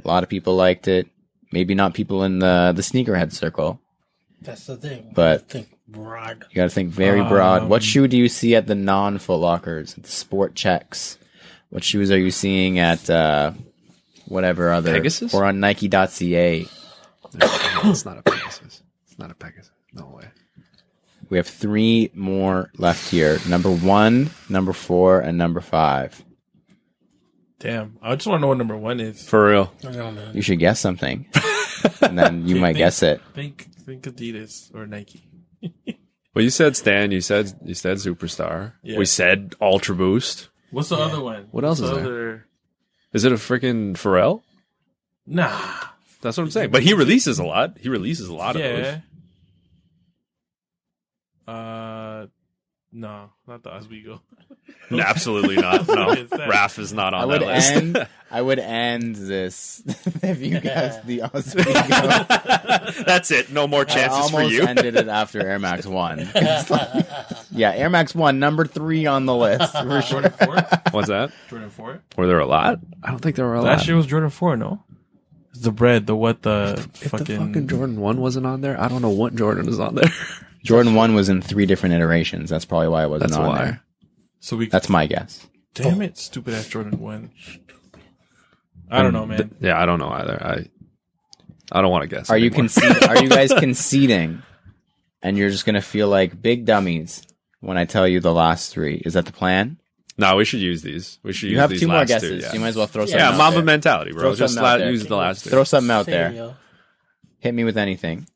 A lot of people liked it. Maybe not people in the sneakerhead circle. That's the thing. But- think broad. You got to think very broad. What shoe do you see at the non-Foot Lockers? At the Sport Checks? What shoes are you seeing at whatever other... Pegasus? Or on Nike.ca? It's not a Pegasus. It's not a Pegasus. No way. We have 3 more left here. Number 1, number 4, and number 5. Damn. I just want to know what number 1 is. For real. I don't know. You should guess something. And then you might guess it. Think Adidas or Nike. Well, you said Stan. You said Superstar. Yeah. We said Ultra Boost. What's the other one? What else What's is the there? other... Is it a freaking Pharrell? Nah. That's what I'm saying. But he releases a lot. He releases a lot of those. Yeah. No, not the Oswego. No, absolutely not. No, It's that. Raph is not on that list. I would end this if you guessed the Oswego. That's it. No more I chances for almost you. ended it after Air Max 1. Yeah, Air Max 1, number 3 on the list. For sure. Jordan 4? What's that? Jordan 4? Were there a lot? I don't think there were a lot. Last year was Jordan 4, no? It's the bread, the If the fucking Jordan 1 wasn't on there, I don't know what Jordan is on there. Jordan 1 was in 3 different iterations. That's probably why it wasn't That's on why. there. So we... That's my guess. Damn it, stupid ass Jordan 1. I don't know, man. Yeah, I don't know either. I don't want to guess. Are you anymore. Are you guys conceding? And you're just gonna feel like big dummies when I tell you the last 3. Is that the plan? No, we should use these. We should You use have these 2 more last guesses. two, yeah. You might as well throw something Yeah, out Mamba there. mentality, bro. Throw Just something out there. use the last two. Throw something out Say there. it, yo. Hit me with anything.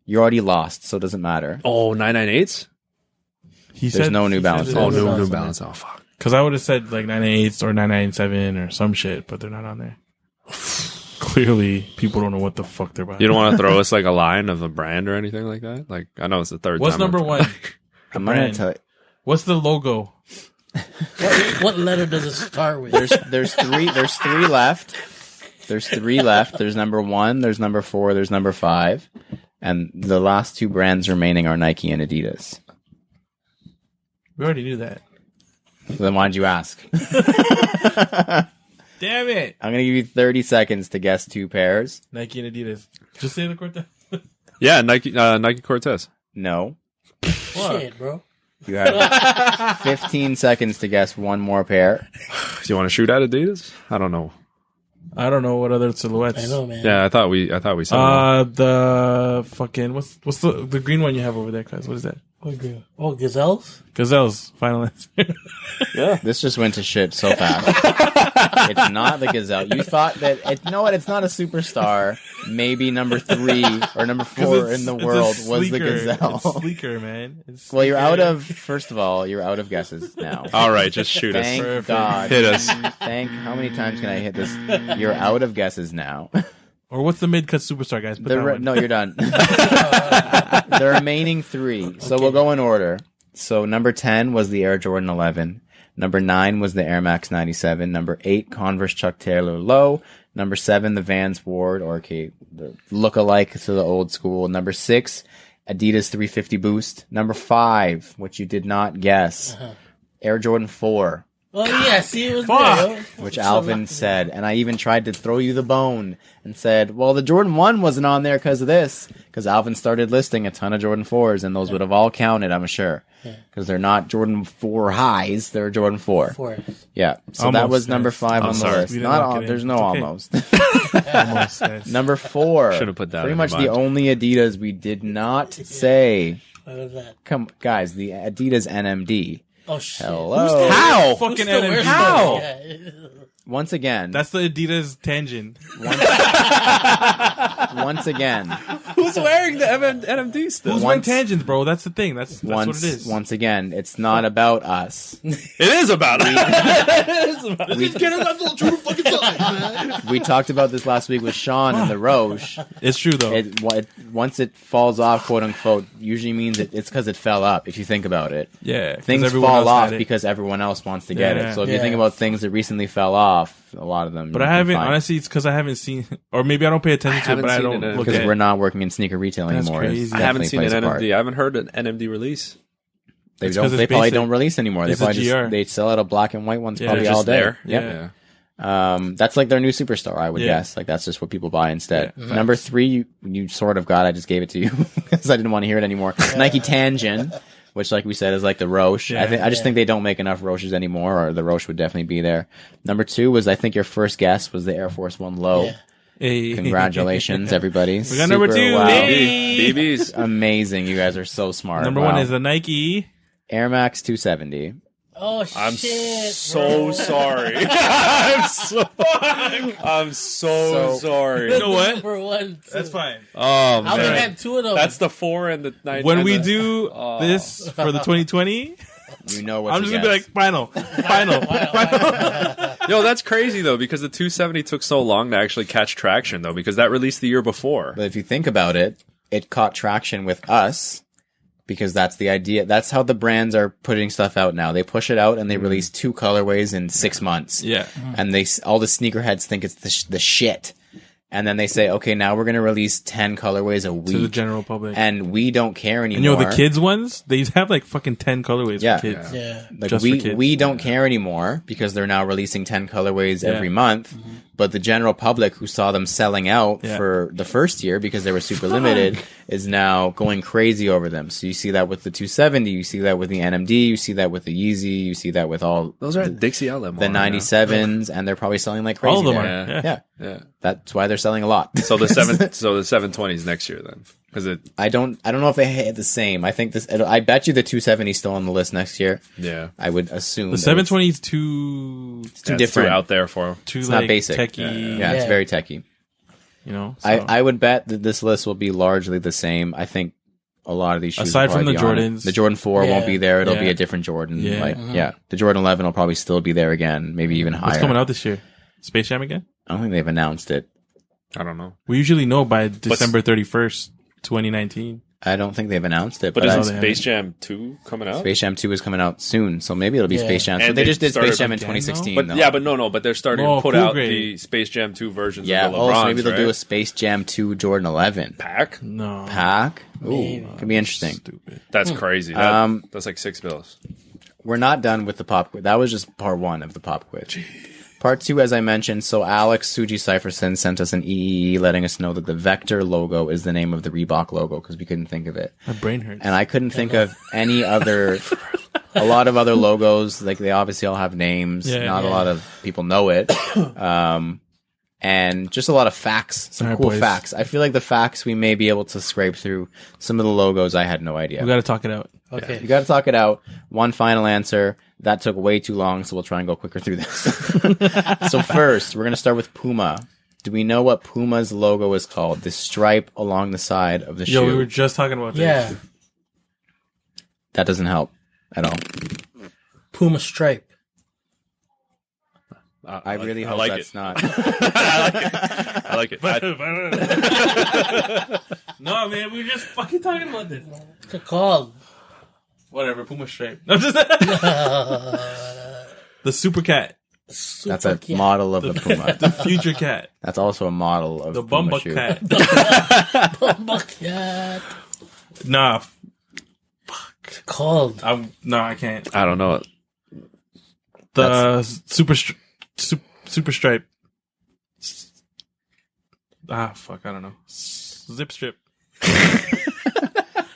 You already lost, so it doesn't matter. Oh, 998s? He There's no New Balance. Oh, New New Balance. Balance. Oh, fuck. Because I would have said like 998s or 997 or some shit, but they're not on there. Clearly, people don't know what the fuck they're about. You don't want to throw us like a line of a brand or anything like that? Like, I know it's the third What's time. number 1? I'm gonna brand. tell you. What's the logo? What letter does it start with? There's 3 left. There's 3 left. There's number 1, there's number 4, there's number 5. And the last 2 brands remaining are Nike and Adidas. We already knew that. So then why'd you ask? Damn it. I'm gonna give you 30 seconds to guess 2 pairs. Nike and Adidas. Just say the Cortez. Yeah, Nike Cortez. No. Shit, bro. You have 15 seconds to guess 1 more pair. Do you want to shoot at Adidas? I don't know. I don't know what other silhouettes. I know, man. Yeah, I thought we said that. The fucking what's the green one you have over there, cuz? What is that? Oh, gazelles? Gazelles. Final answer. This just went to shit so fast. It's not the Gazelle. You thought that you know what? It's not a superstar. Maybe number 3 or number 4 in the world was the Gazelle. It's sleeker, man. It's Well, you're sleeker. out of. First of all, you're out of guesses now. All right, just shoot us. Thank Perfect. God. Hit us. How many times can I hit this? You're out of guesses now. Or what's the mid cut superstar, guys? Put that one. No, you're done. The remaining 3. So we'll go in order. So number 10 was the Air Jordan 11. Number 9 was the Air Max 97. Number 8, Converse Chuck Taylor Low. Number 7, the Vans Ward, or okay, the look-alike to the old school. Number 6, Adidas 350 Boost. Number 5, which you did not guess, Air Jordan 4. Oh yeah, see, it was Fuck. there. Which Alvin said, and I even tried to throw you the bone and said, well, the Jordan 1 wasn't on there because of this. Because Alvin started listing a ton of Jordan 4s, and those would have all counted, I'm sure. Because they're not Jordan 4 highs, they're Jordan 4. 4. Yeah, so Almost, that was number guys. 5 on the sorry. list. We didn't Not lock all, it in. there's no It's okay. almost. Almost, guys. Number 4. Should've put that Pretty in much your the mind. only Adidas we did not say. What was that? Come, guys, the Adidas NMD. Oh shit. Hello. How? Fucking Still wears NMD. How? those? Yeah. Once again. That's the Adidas tangent. Once again. Who's wearing the NMD still? Who's wearing tangents, bro? That's the thing. That's what it is. Once again, it's not about us. It is about it. We talked about this last week with Sean and the Roche. It's true though. Once it falls off, quote unquote, usually means it's because it fell up. If you think about it, Yeah, 'cause things everyone fall else off had it. because everyone else wants to get Yeah. it. So if you Yeah. think about things that recently fell off, a lot of them. But I haven't honestly. It's because I haven't seen, or maybe I don't pay attention to it. haven't But I seen don't it, look because at. we're not working in sneaker retail That's anymore. crazy. It I haven't definitely seen an plays a part. NMD. I haven't heard an NMD release. They It's 'cause don't. it's They probably basic. don't release anymore. They It's a probably GR. just they sell out of black and white ones Yeah, probably they're all Just day. there. Yep. Yeah. That's like their new superstar, I would Yeah. guess. Like that's just what people buy instead. Yeah. Number 3, you sort of got. I just gave it to you because I didn't want to hear it anymore. Nike Tangent, which, like we said, is like the Roche. Yeah. I just think they don't make enough Roches anymore, or the Roche would definitely be there. Number 2 was, I think your first guess was the Air Force One Low. Yeah. Hey. Congratulations, everybody. We got number Super 2. wow. Hey. BBs. Amazing. You guys are so smart. Number Wow. 1 is the Nike. Air Max 270. Oh I'm shit. so bro. sorry. I'm so sorry. You know what? Number 1. That's fine. Oh Alvin man, had 2 of them. that's the 4 and the 9. When and we the- do this for the 2020, You know what I'm to just gonna be guess. like final. Yo, that's crazy though, because the 270 took so long to actually catch traction though, because that released the year before. But if you think about it, it caught traction with us because that's the idea. That's how the brands are putting stuff out now. They push it out and they release 2 colorways in 6 months. Yeah. And all the sneakerheads think it's the shit. And then they say, okay, now we're going to release 10 colorways a week. To the general public. And we don't care And anymore. the kids ones, they have like fucking 10 colorways Yeah. for kids. Yeah. Like just for we kids. don't care anymore because they're now releasing 10 colorways Yeah. every month. But the general public who saw them selling out Yeah. for the first year because they were super limited is now going crazy over them. So you see that with the 270, you see that with the NMD, you see that with the Yeezy, you see that with all Those are at Dixie Outlet Mall. the right now. 97s, and they're probably selling like crazy. All of them there. are. Yeah. Yeah. Yeah, Yeah. that's why they're selling a lot. So the 720s next year then, because it. I don't know if they hit the same. I think I bet you the 270 is still on the list next year. Yeah. I would assume The that 720 is too, it's too Yeah, it's different. out there for them. too It's like not basic. techie. Yeah, it's Yeah. very techie. You know? So, I would bet that this list will be largely the same. I think a lot of these shoes, Aside will from probably the be on it. Jordans. The Jordan 4 won't Yeah. be there. It'll be Yeah. a different Jordan. Yeah. Yeah, the Jordan 11 will probably still be there again, maybe even higher. what's coming out this year? Space Jam again? I don't think they've announced it. I don't know. We usually know by December 31st, 2019. I don't think they've announced it. But But isn't they Space Jam 2 coming out? Space Jam 2 is coming out soon, so maybe it'll be Yeah. Space Jam. And But they they just did started Space Jam in again, 2016. But though. yeah, but they're starting Oh, to put cool out grade. the Space Jam 2 versions yeah. of the Oh, so LeBrons, maybe they'll right? do a Space Jam 2 Jordan 11 pack. No. pack. Ooh, Maybe. could be interesting. Stupid. That's crazy. That's like $6. We're not done with the pop quiz. That was just part 1 of the pop quiz. Part 2, as I mentioned, so Alex Suji Cypherson sent us an EEE letting us know that the Vector logo is the name of the Reebok logo because we couldn't think of it. My brain hurts. And I couldn't think of any other, a lot of other logos, like they obviously all have names. Yeah. Not a lot of people know it. And just a lot of facts, some Alright, cool boys. facts. I feel like the facts we may be able to scrape through. Some of the logos I had no idea. we got to talk it out. Okay. You got to talk it out. One final answer. That took way too long, so we'll try and go quicker through this. So first, we're going to start with Puma. Do we know what Puma's logo is called? The stripe along the side of the Yo, shoe. we were just talking about Yeah. this. That doesn't help at all. Puma stripe. I really hope like that's it. not. I like it. No, man, we were just fucking talking about this. What's it called? Whatever, Puma Stripe. No, just the Super Cat. That's a model of the Puma. The future cat. That's also a model of The Puma Bumba shoe. cat. Bumba cat. Nah. Called. No, I can't. I don't know. The super stripe. Fuck, I don't know. Zip strip.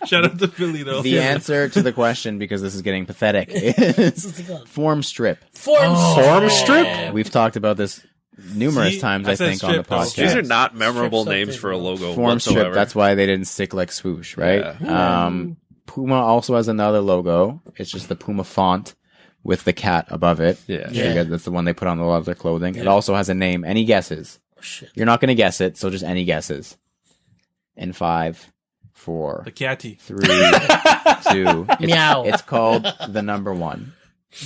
Shout out to Philly though. The answer to the question, because this is getting pathetic, is form strip. Form strip? We've talked about this numerous See? times, I I said think, on the strip, though. podcast. These are not memorable Strip names for a logo Form whatsoever. strip, that's why they didn't stick like swoosh, right? Puma also has another logo. It's just the Puma font with the cat above it. Yeah. Yeah. That's the one they put on a lot of their clothing. It also has a name. Any guesses? Oh, shit. You're not going to guess it, so just any guesses. In 5, 4, The catty. 3, 2. Meow. It's called the number one.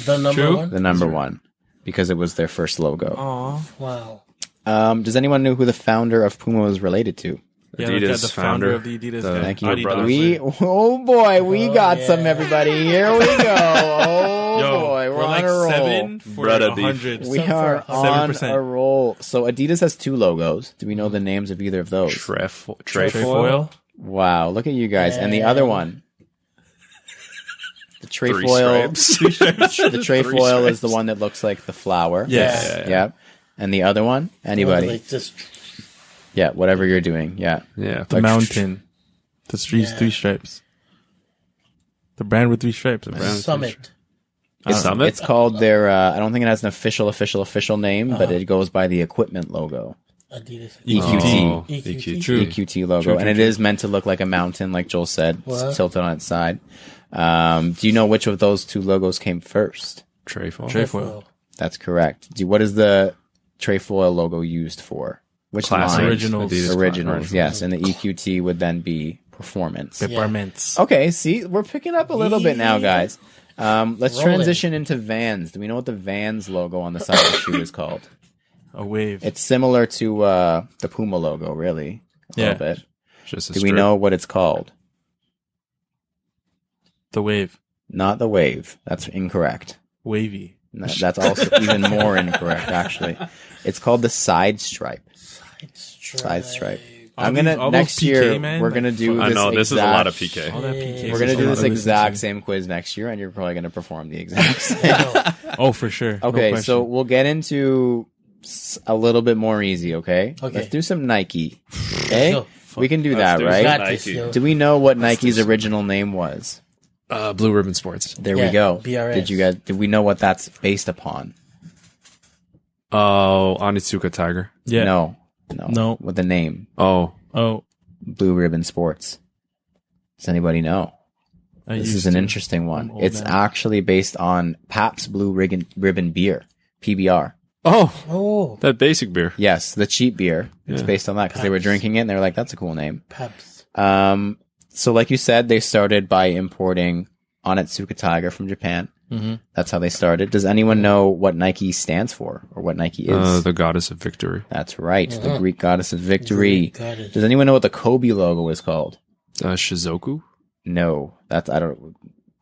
The number True. one? The number one. Because it was their first logo. Aw. Wow. Does anyone know who the founder of Puma was related to? Yeah, Adidas the founder founder. of the Adidas. The- guy. Thank you. Adidas. Oh boy, we got yeah. some, everybody. Here we go. Oh Yo, boy, we're on like a roll. 7 for Brother 100. We Some are for on 7%. a roll. So Adidas has 2 logos. Do we know the names of either of those? Trefoil. Trefoil. Wow, look at you guys. And the other one. The Three trefoil. stripes. The trefoil is the one that looks like the flower. Yes. Yeah. And the other one? Anybody? Like just Yeah, whatever you're doing. Yeah. Yeah. The mountain. The three stripes. The brand with 3 stripes. The brand. Summit. Summit? It's called their, I don't think it has an official name, but it goes by the equipment logo. Adidas. EQT. Oh, EQT. True. EQT logo. True, and it is meant to look like a mountain, like Joel said. What? It's tilted on its side. Do you know which of those 2 logos came first? Trefoil. Trefoil. That's correct. What is the trefoil logo used for? Which Classic. line? Originals. Adidas Originals, classic. yes. And the EQT would then be performance. Peppermints. Okay, see, we're picking up a little bit now, guys. Let's Rolling. transition into Vans. Do we know what the Vans logo on the side of the shoe is called? A wave. It's similar to the Puma logo, really. A Yeah. little bit. Just a Do we strip. know what it's called? The wave. Not the wave. That's incorrect. Wavy. No, that's also even more incorrect, actually. It's called the side stripe. Side stripe. I'm gonna all those next PK, year man, we're gonna do. I this know, this is a exact- lot of PK. All that PK. We're gonna do All this that exact listening. same quiz next year, and you're probably gonna perform the exact same. Oh, for sure. No Okay, question. so we'll get into a little bit more easy. Okay, Okay. let's do some Nike. Okay, go. we can do Let's that, do right? Got Nike. this, yo. Do we know what Nike's original name was? Blue Ribbon Sports. There Yeah, we go. BRS. Did we know what that's based upon? Oh, Onitsuka Tiger. yeah. No. With the name Oh, Oh, Blue Ribbon Sports. Does anybody know? I This used is an to. interesting one. old It's now. actually based on Pabst Blue Ribbon beer, PBR. Oh, that basic beer. Yes, the cheap beer. It's Yeah. based on that because they were drinking it and they were like, "That's a cool name." Pabst. So like you said, they started by importing Onitsuka Tiger from Japan. Mhm. That's how they started. Does anyone know what Nike stands for or what Nike is? The goddess of victory. That's right, the Greek goddess of victory. Got it. Does anyone know what the Kobe logo is called? Shizuku? No, that's I don't.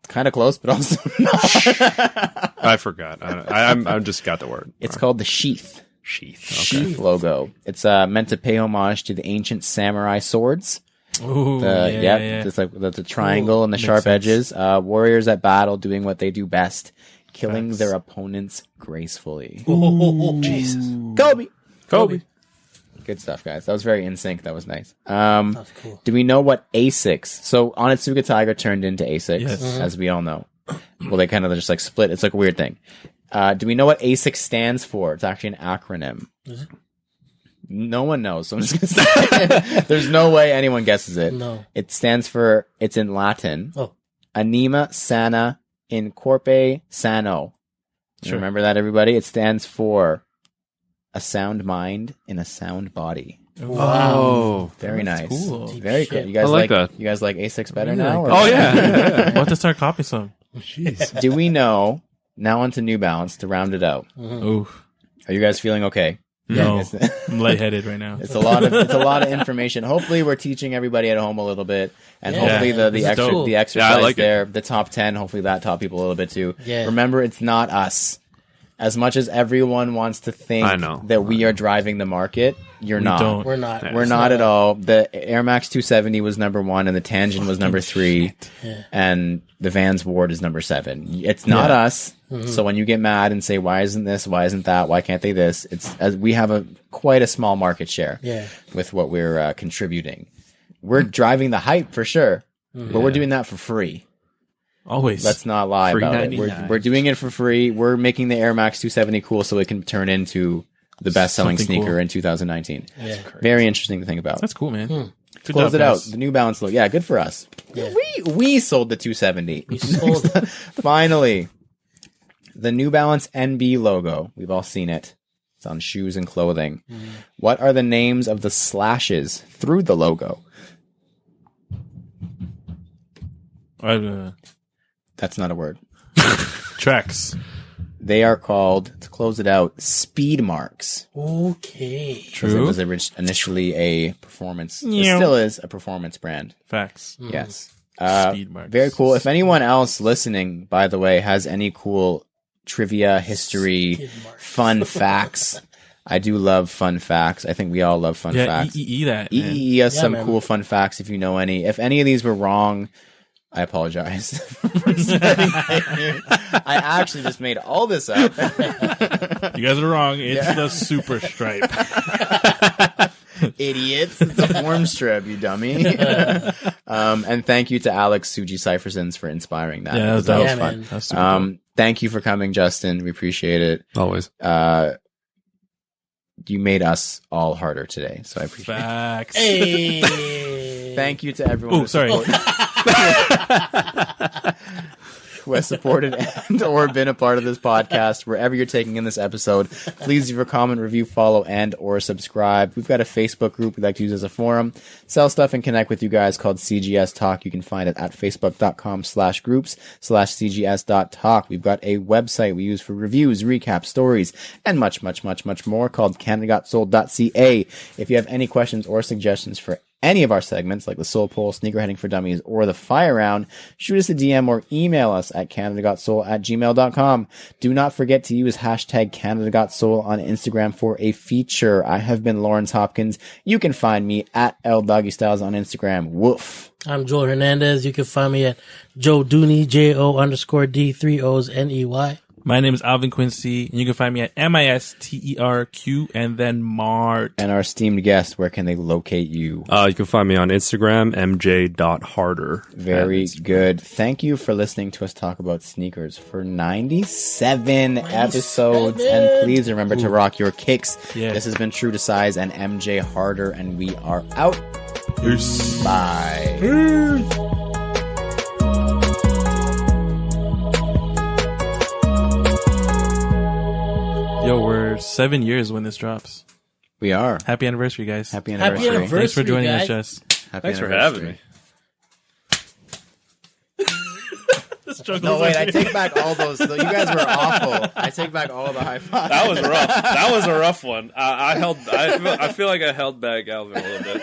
Kind of close, but also not. I forgot. I just got the word. It's called the sheath. Sheath. Sheath logo. It's meant to pay homage to the ancient samurai swords. Ooh, Yep, it's like the triangle and the Makes sharp sense. edges. Warriors at battle doing what they do best, killing Facts. their opponents gracefully. Jesus. Kobe. Good stuff, guys. That was very in sync. That was nice. That's cool. Do we know what Asics? So Onitsuka Tiger turned into Asics, Yes. as we all know. Well, they kind of just like split. It's like a weird thing. Do we know what Asics stands for? It's actually an acronym. Is it? No one knows, so I'm just gonna say there's no way anyone guesses it. No. It stands for, it's in Latin, Oh, Anima sana in corpe sano. You Sure. remember that, everybody? It stands for a sound mind in a sound body. wow. Oh. Very nice. cool. Very cool. Shit. You guys I like that. You guys like A6 better Really now? like or- Oh, yeah. Want to start copying some? Do we know, now onto New Balance to round it out. Ooh, Are you guys feeling okay? no, It's- I'm lightheaded right now. It's a lot of information. Hopefully, we're teaching everybody at home a little bit, and Yeah. hopefully the This is extra dope. the exercise Yeah, I like it. there, the top 10. Hopefully, that taught people a little bit too. Yeah. Remember, it's not us. As much as everyone wants to think I know. that we are driving the market, you're We not. don't. We're not. We're not at all. The Air Max 270 was number 1, and the Tangent was number 3, and the Vans Ward is number 7. It's not us. So when you get mad and say, "Why isn't this? Why isn't that? Why can't they this?" It's as we have quite a small market share with what we're contributing. We're driving the hype for sure, but we're doing that for free. Always. Let's not lie Free about it. 99. We're doing it for free. We're making the Air Max 270 cool so it can turn into the best-selling Something sneaker cool. in 2019. Yeah. Very interesting to think about. That's cool, man. Good Close job, it out. guys. The New Balance look. Yeah, good for us. Yeah. We sold the 270. We sold it. Finally, the New Balance NB logo. We've all seen it. It's on shoes and clothing. What are the names of the slashes through the logo? That's not a word. Tracks. They are called, to close it out, speed marks. Okay. Because it was initially a performance. It still is a performance brand. Facts. Yes. Speed marks. Very cool. If anyone else listening, by the way, has any cool trivia, history, fun facts, I do love fun facts. I think we all love fun Yeah, facts. EEE that. man. EE has some man. cool fun facts if you know any. If any of these were wrong, I apologize for starting I actually just made all this up. You guys are wrong. It's the super stripe. Idiots. It's a form strip, you dummy. And thank you to Alex Suji Cyphersons for inspiring that. Yeah, because that was Yeah, fun. man. That's super cool. Thank you for coming, Justin. We appreciate it. Always. You made us all harder today, so I appreciate it. Facts. Hey. Thank you to everyone Oh, sorry. who has supported and or been a part of this podcast. Wherever you're taking in this episode, please leave a comment, review, follow, and or subscribe. We've got a Facebook group we'd like to use as a forum, sell stuff and connect with you guys called CGS Talk. You can find it at facebook.com/groups/cgs.talk. We've got a website we use for reviews, recaps, stories, and much, much, much, much more called CanadaGotSold.ca. If you have any questions or suggestions for any of our segments, like the Soul Poll, Sneakerheading for Dummies, or the Fire Round, shoot us a DM or email us at CanadaGotSoul@gmail.com. Do not forget to use hashtag CanadaGotSoul on Instagram for a feature. I have been Lawrence Hopkins. You can find me at LDoggyStyles on Instagram. Woof. I'm Joel Hernandez. You can find me at Joe Dooney, JO_D3OsNEY. My name is Alvin Quincy, and you can find me at MISTERQ and then Mart. And our esteemed guest, where can they locate you? You can find me on Instagram, mj.harder. Very good. Thank you for listening to us talk about sneakers for 97 episodes. And please remember to rock your kicks. Yeah. This has been True to Size and MJ Harder, and we are out. Peace. Bye. Yo, we're 7 years when this drops. We are. Happy anniversary, guys. Happy Happy anniversary. anniversary. Thanks for joining guys. us, Jess. Happy Thanks for anniversary. having me. No, wait, I take back all those. You guys were awful. I take back all the high fives. That was rough. That was a rough one. I feel like I held back Alvin a little bit.